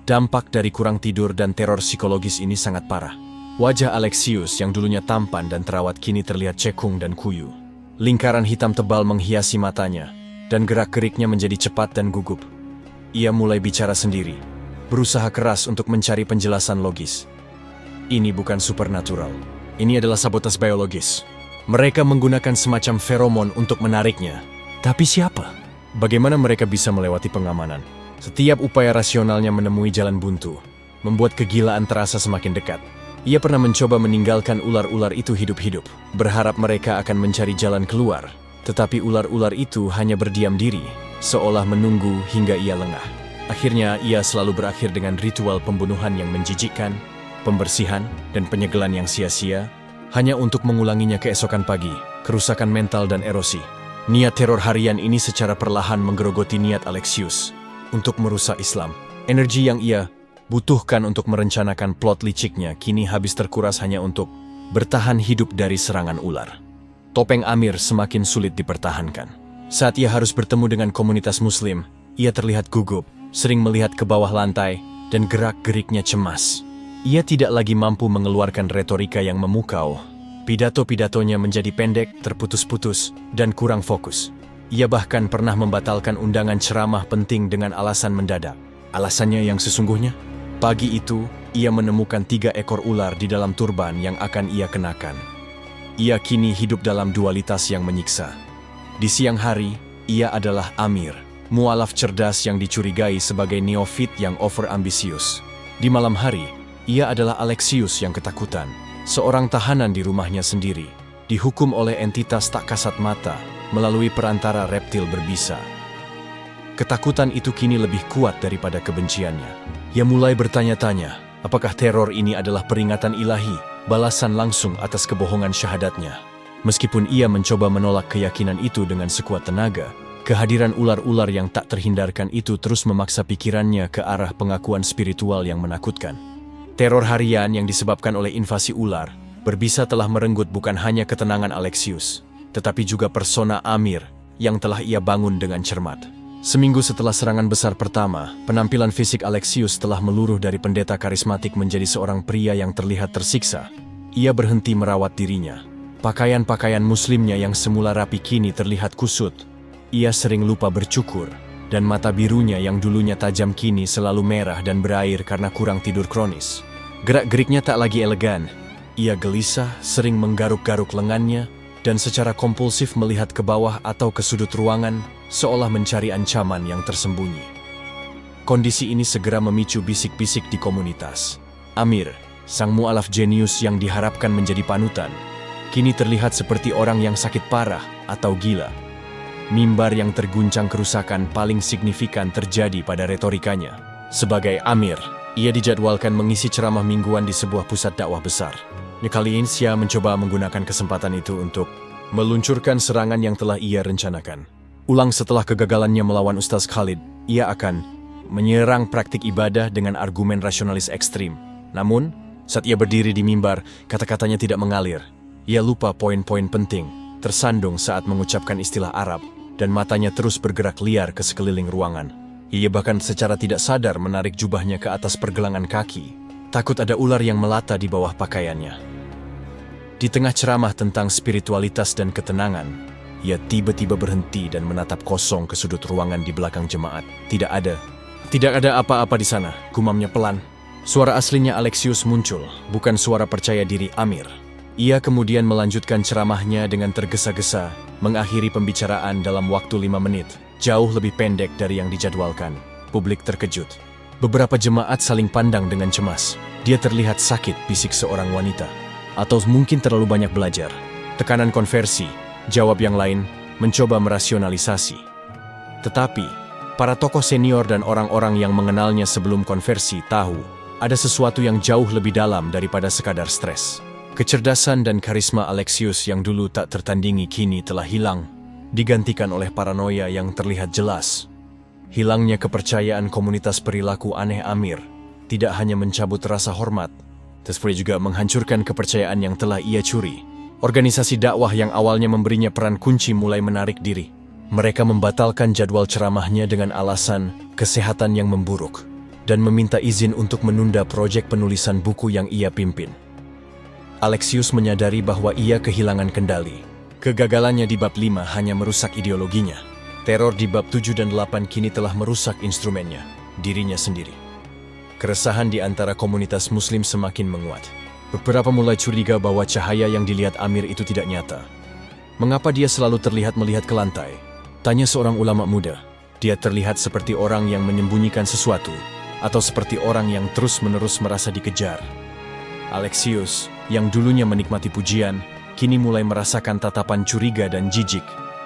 Dampak dari kurang tidur dan teror psikologis ini sangat parah. Wajah Alexius yang dulunya tampan dan terawat kini terlihat cekung dan kuyu. Lingkaran hitam tebal menghiasi matanya, dan gerak-geriknya menjadi cepat dan gugup. Ia mulai bicara sendiri, berusaha keras untuk mencari penjelasan logis. Ini bukan supernatural. Ini adalah sabotas biologis. Mereka menggunakan semacam feromon untuk menariknya. Tapi siapa? Bagaimana mereka bisa melewati pengamanan? Setiap upaya rasionalnya menemui jalan buntu, membuat kegilaan terasa semakin dekat. Ia pernah mencoba meninggalkan ular-ular itu hidup-hidup, berharap mereka akan mencari jalan keluar. Tetapi ular-ular itu hanya berdiam diri, seolah menunggu hingga ia lengah. Akhirnya ia selalu berakhir dengan ritual pembunuhan yang menjijikkan, pembersihan, dan penyegelan yang sia-sia, hanya untuk mengulanginya keesokan pagi, kerusakan mental dan erosi. Niat teror harian ini secara perlahan menggerogoti niat Alexius untuk merusak Islam. Energi yang ia butuhkan untuk merencanakan plot liciknya kini habis terkuras hanya untuk bertahan hidup dari serangan ular. Topeng Amir semakin sulit dipertahankan. Saat ia harus bertemu dengan komunitas muslim, ia terlihat gugup, sering melihat ke bawah lantai, dan gerak-geriknya cemas. Ia tidak lagi mampu mengeluarkan retorika yang memukau. Pidato-pidatonya menjadi pendek, terputus-putus, dan kurang fokus. Ia bahkan pernah membatalkan undangan ceramah penting dengan alasan mendadak. Alasannya yang sesungguhnya? Pagi itu, ia menemukan 3 ekor ular di dalam turban yang akan ia kenakan. Ia kini hidup dalam dualitas yang menyiksa. Di siang hari, ia adalah Amir, mualaf cerdas yang dicurigai sebagai neofit yang overambisius. Di malam hari, ia adalah Alexius yang ketakutan, seorang tahanan di rumahnya sendiri, dihukum oleh entitas tak kasat mata melalui perantara reptil berbisa. Ketakutan itu kini lebih kuat daripada kebenciannya. Ia mulai bertanya-tanya, apakah teror ini adalah peringatan ilahi, balasan langsung atas kebohongan syahadatnya. Meskipun ia mencoba menolak keyakinan itu dengan sekuat tenaga, kehadiran ular-ular yang tak terhindarkan itu terus memaksa pikirannya ke arah pengakuan spiritual yang menakutkan. Teror harian yang disebabkan oleh invasi ular berbisa telah merenggut bukan hanya ketenangan Alexius, tetapi juga persona Amir yang telah ia bangun dengan cermat. Seminggu setelah serangan besar pertama, penampilan fisik Alexius telah meluruh dari pendeta karismatik menjadi seorang pria yang terlihat tersiksa. Ia berhenti merawat dirinya. Pakaian-pakaian muslimnya yang semula rapi kini terlihat kusut. Ia sering lupa bercukur, dan mata birunya yang dulunya tajam kini selalu merah dan berair karena kurang tidur kronis. Gerak-geriknya tak lagi elegan. Ia gelisah, sering menggaruk-garuk lengannya, dan secara kompulsif melihat ke bawah atau ke sudut ruangan, seolah mencari ancaman yang tersembunyi. Kondisi ini segera memicu bisik-bisik di komunitas. Amir, sang mualaf jenius yang diharapkan menjadi panutan, kini terlihat seperti orang yang sakit parah atau gila. Mimbar yang terguncang kerusakan paling signifikan terjadi pada retorikanya. Sebagai Amir, ia dijadwalkan mengisi ceramah mingguan di sebuah pusat dakwah besar. Kali ini ia mencoba menggunakan kesempatan itu untuk meluncurkan serangan yang telah ia rencanakan. Ulang setelah kegagalannya melawan Ustaz Khalid, ia akan menyerang praktik ibadah dengan argumen rasionalis ekstrim. Namun, saat ia berdiri di mimbar, kata-katanya tidak mengalir. Ia lupa poin-poin penting, tersandung saat mengucapkan istilah Arab, dan matanya terus bergerak liar ke sekeliling ruangan. Ia bahkan secara tidak sadar menarik jubahnya ke atas pergelangan kaki, takut ada ular yang melata di bawah pakaiannya. Di tengah ceramah tentang spiritualitas dan ketenangan, ia tiba-tiba berhenti dan menatap kosong ke sudut ruangan di belakang jemaat. Tidak ada apa-apa di sana, gumamnya pelan. Suara aslinya Alexius muncul, bukan suara percaya diri Amir. Ia kemudian melanjutkan ceramahnya dengan tergesa-gesa, mengakhiri pembicaraan dalam waktu 5 menit, jauh lebih pendek dari yang dijadwalkan. Publik terkejut. Beberapa jemaat saling pandang dengan cemas. Dia terlihat sakit, bisik seorang wanita. Atau mungkin terlalu banyak belajar. Tekanan konversi, jawab yang lain, mencoba merasionalisasi. Tetapi, para tokoh senior dan orang-orang yang mengenalnya sebelum konversi tahu, ada sesuatu yang jauh lebih dalam daripada sekadar stres. Kecerdasan dan karisma Alexius yang dulu tak tertandingi kini telah hilang, digantikan oleh paranoia yang terlihat jelas. Hilangnya kepercayaan komunitas perilaku aneh Amir tidak hanya mencabut rasa hormat, tetapi juga menghancurkan kepercayaan yang telah ia curi. Organisasi dakwah yang awalnya memberinya peran kunci mulai menarik diri. Mereka membatalkan jadwal ceramahnya dengan alasan kesehatan yang memburuk dan meminta izin untuk menunda proyek penulisan buku yang ia pimpin. Alexius menyadari bahwa ia kehilangan kendali. Kegagalannya di bab 5 hanya merusak ideologinya. Teror di bab 7 dan 8 kini telah merusak instrumennya, dirinya sendiri. Keresahan di antara komunitas muslim semakin menguat. Beberapa mulai curiga bahwa cahaya yang dilihat Amir itu tidak nyata. Mengapa dia selalu terlihat melihat ke lantai? Tanya seorang ulama muda. Dia terlihat seperti orang yang menyembunyikan sesuatu, atau seperti orang yang terus-menerus merasa dikejar. Alexius, yang dulunya menikmati pujian, kini mulai merasakan tatapan curiga dan jijik.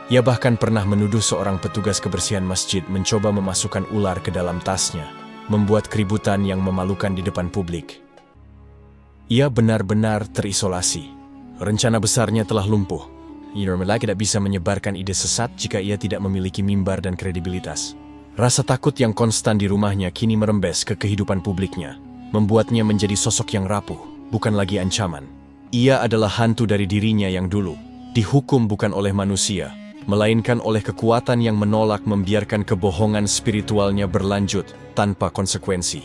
Ia bahkan pernah menuduh seorang petugas kebersihan masjid mencoba memasukkan ular ke dalam tasnya, membuat keributan yang memalukan di depan publik. Ia benar-benar terisolasi. Rencana besarnya telah lumpuh. Yermela tidak bisa menyebarkan ide sesat jika ia tidak memiliki mimbar dan kredibilitas. Rasa takut yang konstan di rumahnya kini merembes ke kehidupan publiknya, membuatnya menjadi sosok yang rapuh, bukan lagi ancaman. Ia adalah hantu dari dirinya yang dulu, dihukum bukan oleh manusia, melainkan oleh kekuatan yang menolak membiarkan kebohongan spiritualnya berlanjut tanpa konsekuensi.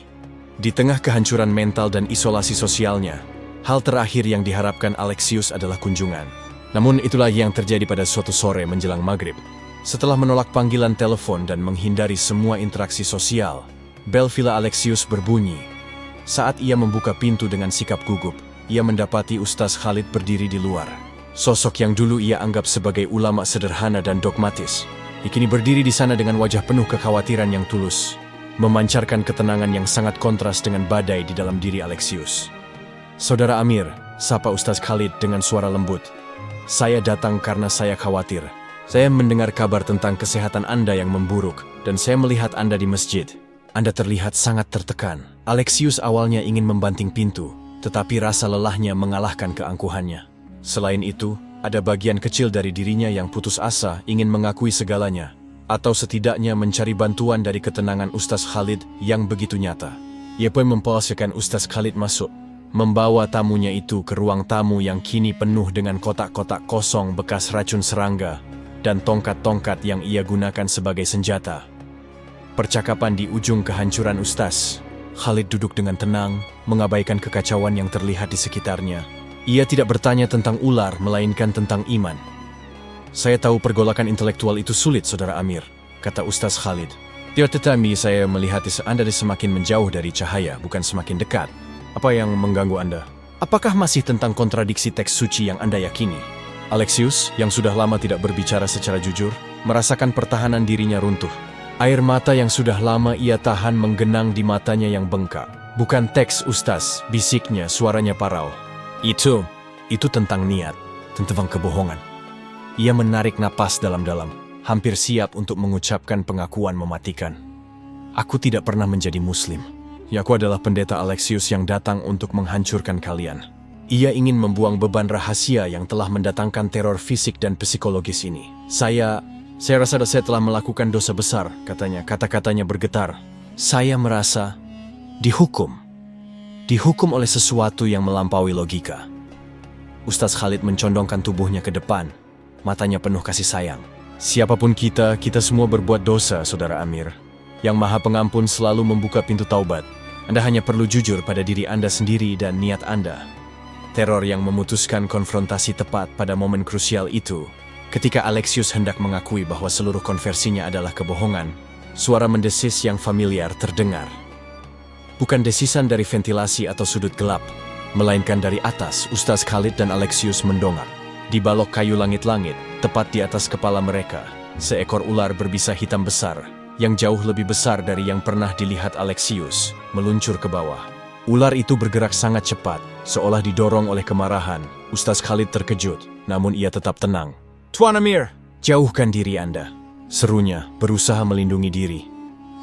Di tengah kehancuran mental dan isolasi sosialnya, hal terakhir yang diharapkan Alexius adalah kunjungan. Namun itulah yang terjadi pada suatu sore menjelang maghrib. Setelah menolak panggilan telepon dan menghindari semua interaksi sosial, bel villa Alexius berbunyi. Saat ia membuka pintu dengan sikap gugup, ia mendapati Ustaz Khalid berdiri di luar. Sosok yang dulu ia anggap sebagai ulama sederhana dan dogmatis, kini berdiri di sana dengan wajah penuh kekhawatiran yang tulus, memancarkan ketenangan yang sangat kontras dengan badai di dalam diri Alexius. "Saudara Amir," sapa Ustaz Khalid dengan suara lembut. "Saya datang karena saya khawatir. Saya mendengar kabar tentang kesehatan Anda yang memburuk, dan saya melihat Anda di masjid. Anda terlihat sangat tertekan." Alexius awalnya ingin membanting pintu, tetapi rasa lelahnya mengalahkan keangkuhannya. Selain itu, ada bagian kecil dari dirinya yang putus asa ingin mengakui segalanya, atau setidaknya mencari bantuan dari ketenangan Ustaz Khalid yang begitu nyata. Ia pun mempersilahkan Ustaz Khalid masuk, membawa tamunya itu ke ruang tamu yang kini penuh dengan kotak-kotak kosong bekas racun serangga dan tongkat-tongkat yang ia gunakan sebagai senjata. Percakapan di ujung kehancuran Ustaz. Khalid duduk dengan tenang, mengabaikan kekacauan yang terlihat di sekitarnya. Ia tidak bertanya tentang ular, melainkan tentang iman. "Saya tahu pergolakan intelektual itu sulit, Saudara Amir," kata Ustaz Khalid. "Tetapi saya melihat Anda semakin menjauh dari cahaya, bukan semakin dekat. Apa yang mengganggu Anda? Apakah masih tentang kontradiksi teks suci yang Anda yakini?" Alexius, yang sudah lama tidak berbicara secara jujur, merasakan pertahanan dirinya runtuh. Air mata yang sudah lama ia tahan menggenang di matanya yang bengkak. "Bukan teks, Ustaz," bisiknya, suaranya parau. Itu tentang niat, tentang kebohongan." Ia menarik napas dalam-dalam, hampir siap untuk mengucapkan pengakuan mematikan. "Aku tidak pernah menjadi Muslim. Aku adalah pendeta Alexius yang datang untuk menghancurkan kalian." Ia ingin membuang beban rahasia yang telah mendatangkan teror fisik dan psikologis ini. Saya rasa saya telah melakukan dosa besar," katanya. Kata-katanya bergetar. "Saya merasa dihukum oleh sesuatu yang melampaui logika." Ustaz Khalid mencondongkan tubuhnya ke depan, matanya penuh kasih sayang. "Siapapun kita semua berbuat dosa, Saudara Amir. Yang Maha Pengampun selalu membuka pintu taubat. Anda hanya perlu jujur pada diri Anda sendiri dan niat Anda." Teror yang memutuskan konfrontasi tepat pada momen krusial itu, ketika Alexius hendak mengakui bahwa seluruh konversinya adalah kebohongan, suara mendesis yang familiar terdengar. Bukan desisan dari ventilasi atau sudut gelap, melainkan dari atas. Ustaz Khalid dan Alexius mendongak. Di balok kayu langit-langit, tepat di atas kepala mereka, seekor ular berbisa hitam besar, yang jauh lebih besar dari yang pernah dilihat Alexius, meluncur ke bawah. Ular itu bergerak sangat cepat, seolah didorong oleh kemarahan. Ustaz Khalid terkejut, namun ia tetap tenang. "Tuan Amir, jauhkan diri Anda," serunya, berusaha melindungi diri.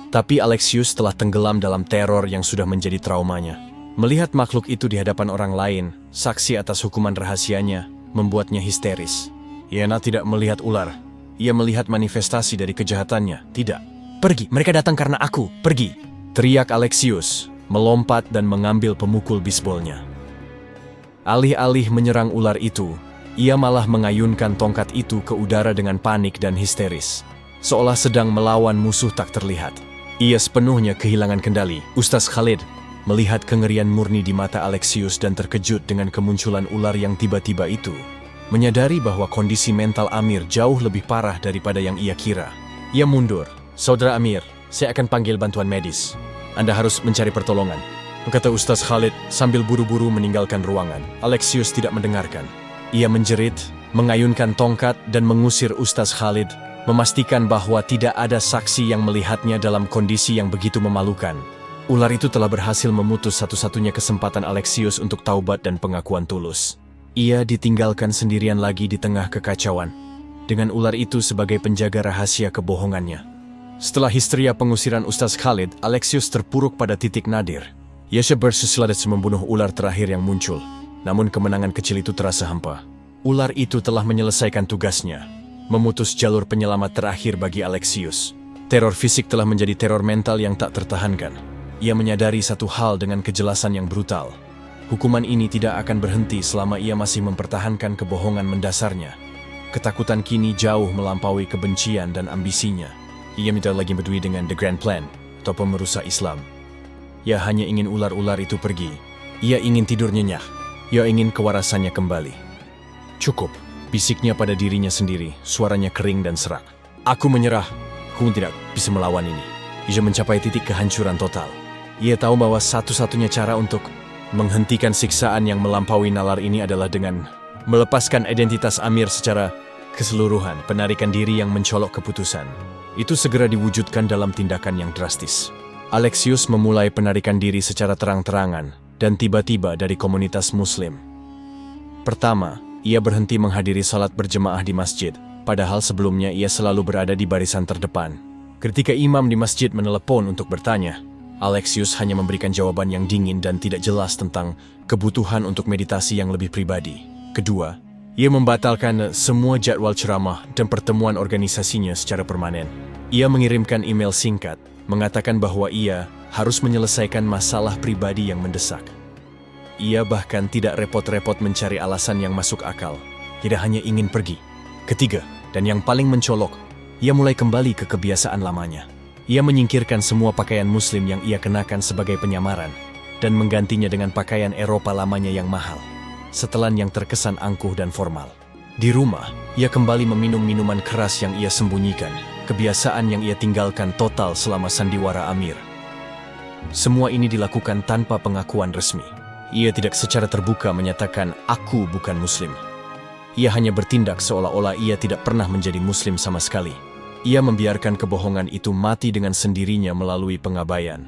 Tapi Alexius telah tenggelam dalam teror yang sudah menjadi traumanya. Melihat makhluk itu di hadapan orang lain, saksi atas hukuman rahasianya, membuatnya histeris. Ia tidak melihat ular. Ia melihat manifestasi dari kejahatannya. "Tidak. Pergi, mereka datang karena aku. Pergi!" teriak Alexius, melompat dan mengambil pemukul bisbolnya. Alih-alih menyerang ular itu, ia malah mengayunkan tongkat itu ke udara dengan panik dan histeris, seolah sedang melawan musuh tak terlihat. Ia sepenuhnya kehilangan kendali. "Ustaz Khalid, Melihat kengerian murni di mata Alexius dan terkejut dengan kemunculan ular yang tiba-tiba itu, menyadari bahwa kondisi mental Amir jauh lebih parah daripada yang ia kira. Ia mundur. "Saudara Amir, saya akan panggil bantuan medis. Anda harus mencari pertolongan," kata Ustaz Khalid sambil buru-buru meninggalkan ruangan. Alexius tidak mendengarkan. Ia menjerit, mengayunkan tongkat dan mengusir Ustaz Khalid, memastikan bahwa tidak ada saksi yang melihatnya dalam kondisi yang begitu memalukan. Ular itu telah berhasil memutus satu-satunya kesempatan Alexius untuk taubat dan pengakuan tulus. Ia ditinggalkan sendirian lagi di tengah kekacauan, dengan ular itu sebagai penjaga rahasia kebohongannya. Setelah histeria pengusiran Ustaz Khalid, Alexius terpuruk pada titik nadir. Ia bersusladets membunuh ular terakhir yang muncul, namun kemenangan kecil itu terasa hampa. Ular itu telah menyelesaikan tugasnya, memutus jalur penyelamat terakhir bagi Alexius. Teror fisik telah menjadi teror mental yang tak tertahankan. Ia menyadari satu hal dengan kejelasan yang brutal. Hukuman ini tidak akan berhenti selama ia masih mempertahankan kebohongan mendasarnya. Ketakutan kini jauh melampaui kebencian dan ambisinya. Ia minta lagi berdui dengan The Grand Plan, atau pemerusak Islam. Ia hanya ingin ular-ular itu pergi. Ia ingin tidur nyenyak. Ia ingin kewarasannya kembali. "Cukup," bisiknya pada dirinya sendiri, suaranya kering dan serak. "Aku menyerah. Aku tidak bisa melawan ini." Ia mencapai titik kehancuran total. Ia tahu bahwa satu-satunya cara untuk menghentikan siksaan yang melampaui nalar ini adalah dengan melepaskan identitas Amir secara keseluruhan, penarikan diri yang mencolok keputusan. Itu segera diwujudkan dalam tindakan yang drastis. Alexius memulai penarikan diri secara terang-terangan dan tiba-tiba dari komunitas Muslim. Pertama, ia berhenti menghadiri salat berjemaah di masjid, padahal sebelumnya ia selalu berada di barisan terdepan. Ketika imam di masjid menelepon untuk bertanya, Alexius hanya memberikan jawaban yang dingin dan tidak jelas tentang kebutuhan untuk meditasi yang lebih pribadi. Kedua, ia membatalkan semua jadwal ceramah dan pertemuan organisasinya secara permanen. Ia mengirimkan email singkat, mengatakan bahwa ia harus menyelesaikan masalah pribadi yang mendesak. Ia bahkan tidak repot-repot mencari alasan yang masuk akal, tidak hanya ingin pergi. Ketiga, dan yang paling mencolok, ia mulai kembali ke kebiasaan lamanya. Ia menyingkirkan semua pakaian muslim yang ia kenakan sebagai penyamaran, dan menggantinya dengan pakaian Eropa lamanya yang mahal, setelan yang terkesan angkuh dan formal. Di rumah, ia kembali meminum minuman keras yang ia sembunyikan, kebiasaan yang ia tinggalkan total selama sandiwara Amir. Semua ini dilakukan tanpa pengakuan resmi. Ia tidak secara terbuka menyatakan, "Aku bukan muslim." Ia hanya bertindak seolah-olah ia tidak pernah menjadi muslim sama sekali. Ia membiarkan kebohongan itu mati dengan sendirinya melalui pengabaian.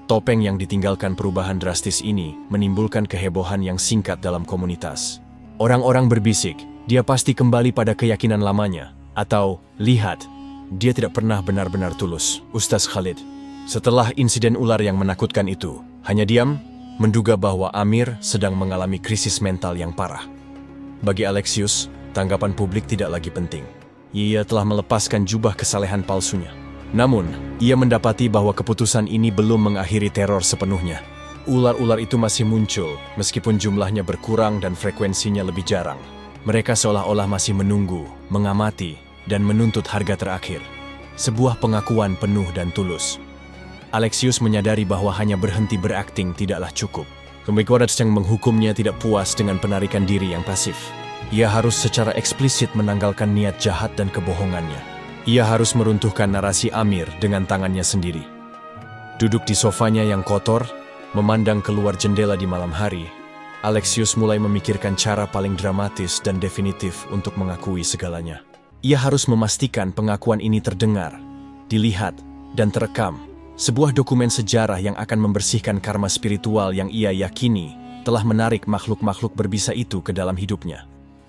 Topeng yang ditinggalkan perubahan drastis ini menimbulkan kehebohan yang singkat dalam komunitas. Orang-orang berbisik, dia pasti kembali pada keyakinan lamanya. Atau, lihat, dia tidak pernah benar-benar tulus. Ustaz Khalid, setelah insiden ular yang menakutkan itu, hanya diam, menduga bahwa Amir sedang mengalami krisis mental yang parah. Bagi Alexius, tanggapan publik tidak lagi penting. Ia telah melepaskan jubah kesalehan palsunya. Namun, ia mendapati bahwa keputusan ini belum mengakhiri teror sepenuhnya. Ular-ular itu masih muncul, meskipun jumlahnya berkurang dan frekuensinya lebih jarang. Mereka seolah-olah masih menunggu, mengamati, dan menuntut harga terakhir. Sebuah pengakuan penuh dan tulus. Alexius menyadari bahwa hanya berhenti berakting tidaklah cukup. Kemudian yang menghukumnya tidak puas dengan penarikan diri yang pasif. Ia harus secara eksplisit menanggalkan niat jahat dan kebohongannya. Ia harus meruntuhkan narasi Amir dengan tangannya sendiri. Duduk di sofanya yang kotor, memandang keluar jendela di malam hari, Alexius mulai memikirkan cara paling dramatis dan definitif untuk mengakui segalanya. Ia harus memastikan pengakuan ini terdengar, dilihat, dan terekam. Sebuah dokumen sejarah yang akan membersihkan karma spiritual yang ia yakini telah menarik makhluk-makhluk berbisa itu ke dalam hidupnya.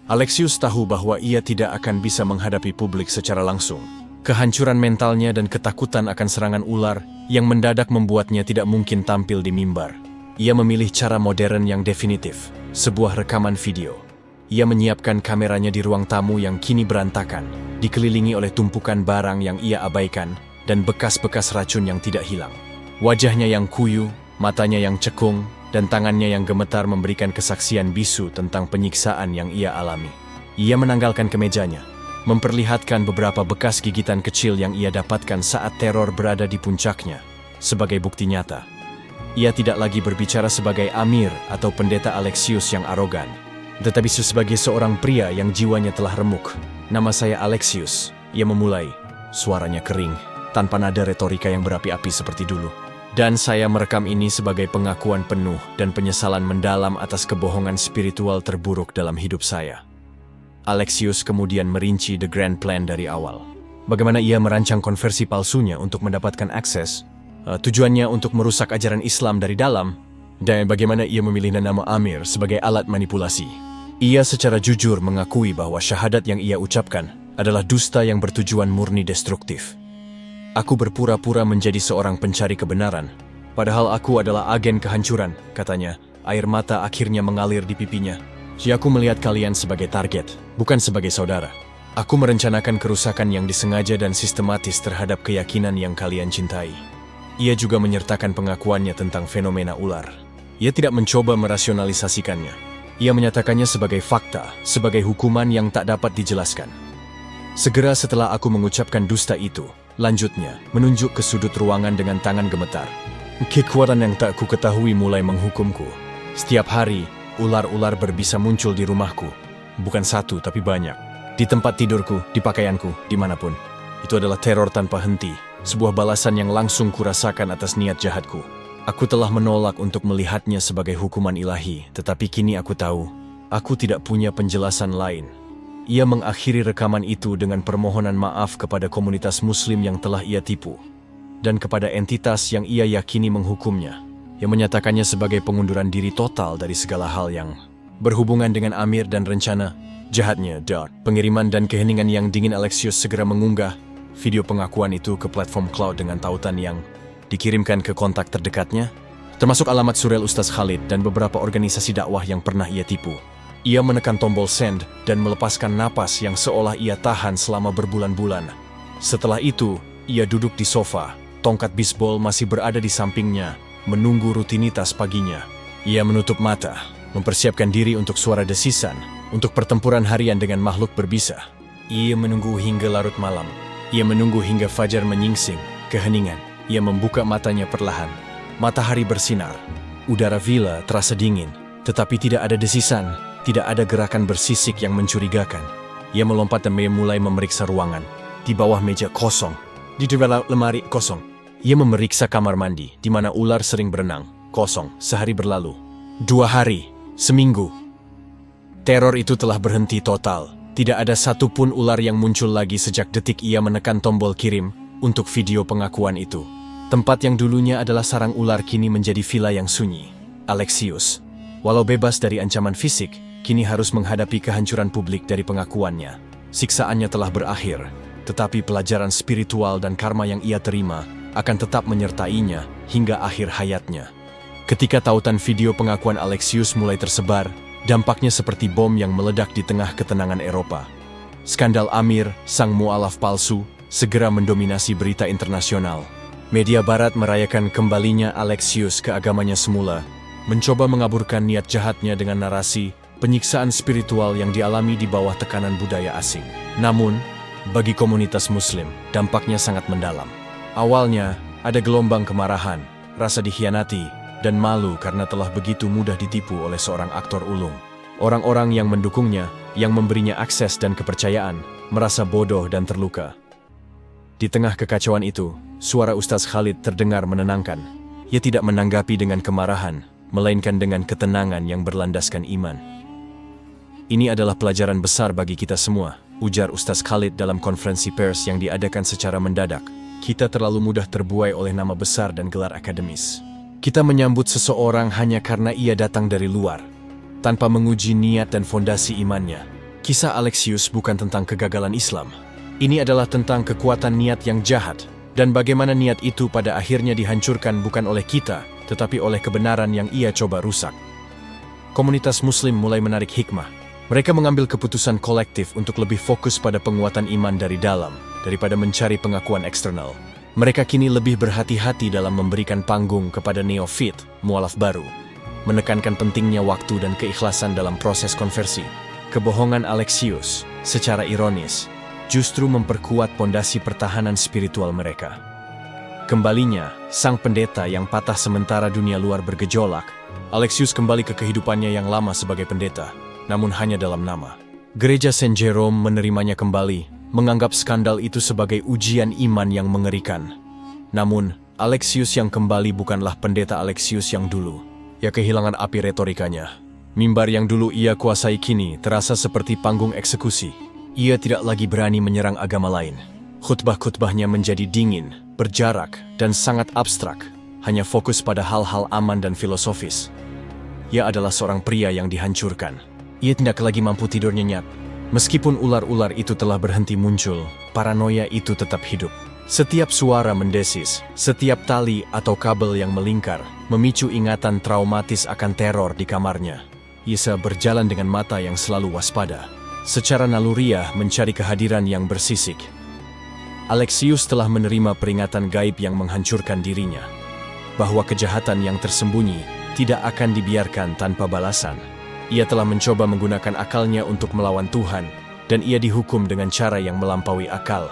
Alexius tahu bahwa ia tidak akan bisa menghadapi publik secara langsung. Kehancuran mentalnya dan ketakutan akan serangan ular yang mendadak membuatnya tidak mungkin tampil di mimbar. Ia memilih cara modern yang definitif, sebuah rekaman video. Ia menyiapkan kameranya di ruang tamu yang kini berantakan, dikelilingi oleh tumpukan barang yang ia abaikan, dan bekas-bekas racun yang tidak hilang. Wajahnya yang kuyu, matanya yang cekung, dan tangannya yang gemetar memberikan kesaksian bisu tentang penyiksaan yang ia alami. Ia menanggalkan kemejanya, memperlihatkan beberapa bekas gigitan kecil yang ia dapatkan saat teror berada di puncaknya, sebagai bukti nyata. Ia tidak lagi berbicara sebagai Amir atau pendeta Alexius yang arogan, tetapi sebagai seorang pria yang jiwanya telah remuk. "Nama saya Alexius," ia memulai, suaranya kering, tanpa nada retorika yang berapi-api seperti dulu. "Dan saya merekam ini sebagai pengakuan penuh dan penyesalan mendalam atas kebohongan spiritual terburuk dalam hidup saya." Alexius kemudian merinci the grand plan dari awal. Bagaimana ia merancang konversi palsunya untuk mendapatkan akses, tujuannya untuk merusak ajaran Islam dari dalam, dan bagaimana ia memilih nama Amir sebagai alat manipulasi. Ia secara jujur mengakui bahwa syahadat yang ia ucapkan adalah dusta yang bertujuan murni destruktif. "Aku berpura-pura menjadi seorang pencari kebenaran, padahal aku adalah agen kehancuran," katanya. Air mata akhirnya mengalir di pipinya. "Aku melihat kalian sebagai target, bukan sebagai saudara. Aku merencanakan kerusakan yang disengaja dan sistematis terhadap keyakinan yang kalian cintai." Ia juga menyertakan pengakuannya tentang fenomena ular. Ia tidak mencoba merasionalisasikannya. Ia menyatakannya sebagai fakta, sebagai hukuman yang tak dapat dijelaskan. "Segera setelah aku mengucapkan dusta itu," lanjutnya, menunjuk ke sudut ruangan dengan tangan gemetar, "kekuatan yang tak ku ketahui mulai menghukumku. Setiap hari, ular-ular berbisa muncul di rumahku. Bukan satu, tapi banyak. Di tempat tidurku, di pakaianku, dimanapun. Itu adalah teror tanpa henti. Sebuah balasan yang langsung kurasakan atas niat jahatku. Aku telah menolak untuk melihatnya sebagai hukuman ilahi, tetapi kini aku tahu, aku tidak punya penjelasan lain." Ia mengakhiri rekaman itu dengan permohonan maaf kepada komunitas muslim yang telah ia tipu, dan kepada entitas yang ia yakini menghukumnya, yang menyatakannya sebagai pengunduran diri total dari segala hal yang berhubungan dengan Amir dan rencana jahatnya. Pengiriman dan keheningan yang dingin. Alexius segera mengunggah video pengakuan itu ke platform cloud dengan tautan yang dikirimkan ke kontak terdekatnya, termasuk alamat surel Ustaz Khalid dan beberapa organisasi dakwah yang pernah ia tipu. Ia menekan tombol send dan melepaskan napas yang seolah ia tahan selama berbulan-bulan. Setelah itu, ia duduk di sofa, tongkat bisbol masih berada di sampingnya, menunggu rutinitas paginya. Ia menutup mata, mempersiapkan diri untuk suara desisan, untuk pertempuran harian dengan makhluk berbisa. Ia menunggu hingga larut malam. Ia menunggu hingga fajar menyingsing, keheningan. Ia membuka matanya perlahan. Matahari bersinar. Udara villa terasa dingin, tetapi tidak ada desisan, tidak ada gerakan bersisik yang mencurigakan. Ia melompat dan mulai memeriksa ruangan. Di bawah meja kosong, di depan lemari kosong. Ia memeriksa kamar mandi, di mana ular sering berenang, kosong. Sehari berlalu. 2 hari, seminggu. Teror itu telah berhenti total. Tidak ada satupun ular yang muncul lagi sejak detik ia menekan tombol kirim untuk video pengakuan itu. Tempat yang dulunya adalah sarang ular kini menjadi villa yang sunyi. Alexius, walau bebas dari ancaman fisik, kini harus menghadapi kehancuran publik dari pengakuannya. Siksaannya telah berakhir, tetapi pelajaran spiritual dan karma yang ia terima akan tetap menyertainya hingga akhir hayatnya. Ketika tautan video pengakuan Alexius mulai tersebar, dampaknya seperti bom yang meledak di tengah ketenangan Eropa. Skandal Amir, sang mualaf palsu, segera mendominasi berita internasional. Media barat merayakan kembalinya Alexius ke agamanya semula, mencoba mengaburkan niat jahatnya dengan narasi penyiksaan spiritual yang dialami di bawah tekanan budaya asing. Namun, bagi komunitas muslim, dampaknya sangat mendalam. Awalnya, ada gelombang kemarahan, rasa dikhianati, dan malu karena telah begitu mudah ditipu oleh seorang aktor ulung. Orang-orang yang mendukungnya, yang memberinya akses dan kepercayaan, merasa bodoh dan terluka. Di tengah kekacauan itu, suara Ustaz Khalid terdengar menenangkan. Ia tidak menanggapi dengan kemarahan, melainkan dengan ketenangan yang berlandaskan iman. "Ini adalah pelajaran besar bagi kita semua," ujar Ustaz Khalid dalam konferensi pers yang diadakan secara mendadak. "Kita terlalu mudah terbuai oleh nama besar dan gelar akademis. Kita menyambut seseorang hanya karena ia datang dari luar, tanpa menguji niat dan fondasi imannya. Kisah Alexius bukan tentang kegagalan Islam. Ini adalah tentang kekuatan niat yang jahat, dan bagaimana niat itu pada akhirnya dihancurkan bukan oleh kita, tetapi oleh kebenaran yang ia coba rusak." Komunitas muslim mulai menarik hikmah. Mereka mengambil keputusan kolektif untuk lebih fokus pada penguatan iman dari dalam, daripada mencari pengakuan eksternal. Mereka kini lebih berhati-hati dalam memberikan panggung kepada neofit, mualaf baru, menekankan pentingnya waktu dan keikhlasan dalam proses konversi. Kebohongan Alexius, secara ironis, justru memperkuat pondasi pertahanan spiritual mereka. Kembalinya, sang pendeta yang patah sementara dunia luar bergejolak, Alexius kembali ke kehidupannya yang lama sebagai pendeta, namun hanya dalam nama. Gereja Saint Jerome menerimanya kembali, menganggap skandal itu sebagai ujian iman yang mengerikan. Namun, Alexius yang kembali bukanlah pendeta Alexius yang dulu. Ia kehilangan api retorikanya. Mimbar yang dulu ia kuasai kini terasa seperti panggung eksekusi. Ia tidak lagi berani menyerang agama lain. Khutbah-khutbahnya menjadi dingin, berjarak, dan sangat abstrak, hanya fokus pada hal-hal aman dan filosofis. Ia adalah seorang pria yang dihancurkan. Ia tidak lagi mampu tidur nyenyak. Meskipun ular-ular itu telah berhenti muncul, paranoia itu tetap hidup. Setiap suara mendesis, setiap tali atau kabel yang melingkar, memicu ingatan traumatis akan teror di kamarnya. Ia berjalan dengan mata yang selalu waspada, secara naluriah mencari kehadiran yang bersisik. Alexius telah menerima peringatan gaib yang menghancurkan dirinya, bahwa kejahatan yang tersembunyi tidak akan dibiarkan tanpa balasan. Ia telah mencoba menggunakan akalnya untuk melawan Tuhan, dan ia dihukum dengan cara yang melampaui akal.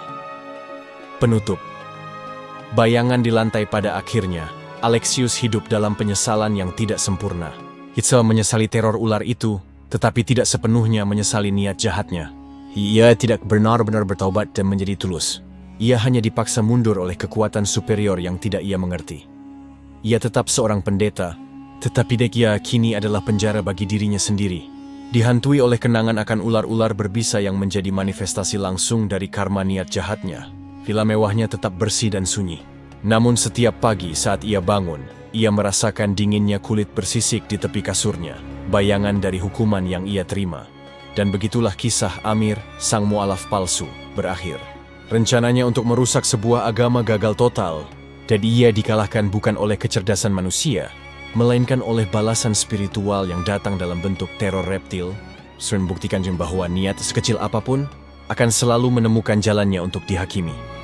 Penutup. Bayangan di lantai pada akhirnya, Alexius hidup dalam penyesalan yang tidak sempurna. Ia menyesali teror ular itu, tetapi tidak sepenuhnya menyesali niat jahatnya. Ia tidak benar-benar bertaubat dan menjadi tulus. Ia hanya dipaksa mundur oleh kekuatan superior yang tidak ia mengerti. Ia tetap seorang pendeta, tetapi dia kini adalah penjara bagi dirinya sendiri. Dihantui oleh kenangan akan ular-ular berbisa yang menjadi manifestasi langsung dari karma niat jahatnya. Villa mewahnya tetap bersih dan sunyi. Namun setiap pagi saat ia bangun, ia merasakan dinginnya kulit bersisik di tepi kasurnya, bayangan dari hukuman yang ia terima. Dan begitulah kisah Amir, sang mualaf palsu, berakhir. Rencananya untuk merusak sebuah agama gagal total, dan ia dikalahkan bukan oleh kecerdasan manusia, melainkan oleh balasan spiritual yang datang dalam bentuk teror reptil, sering membuktikan bahwa niat sekecil apapun akan selalu menemukan jalannya untuk dihakimi.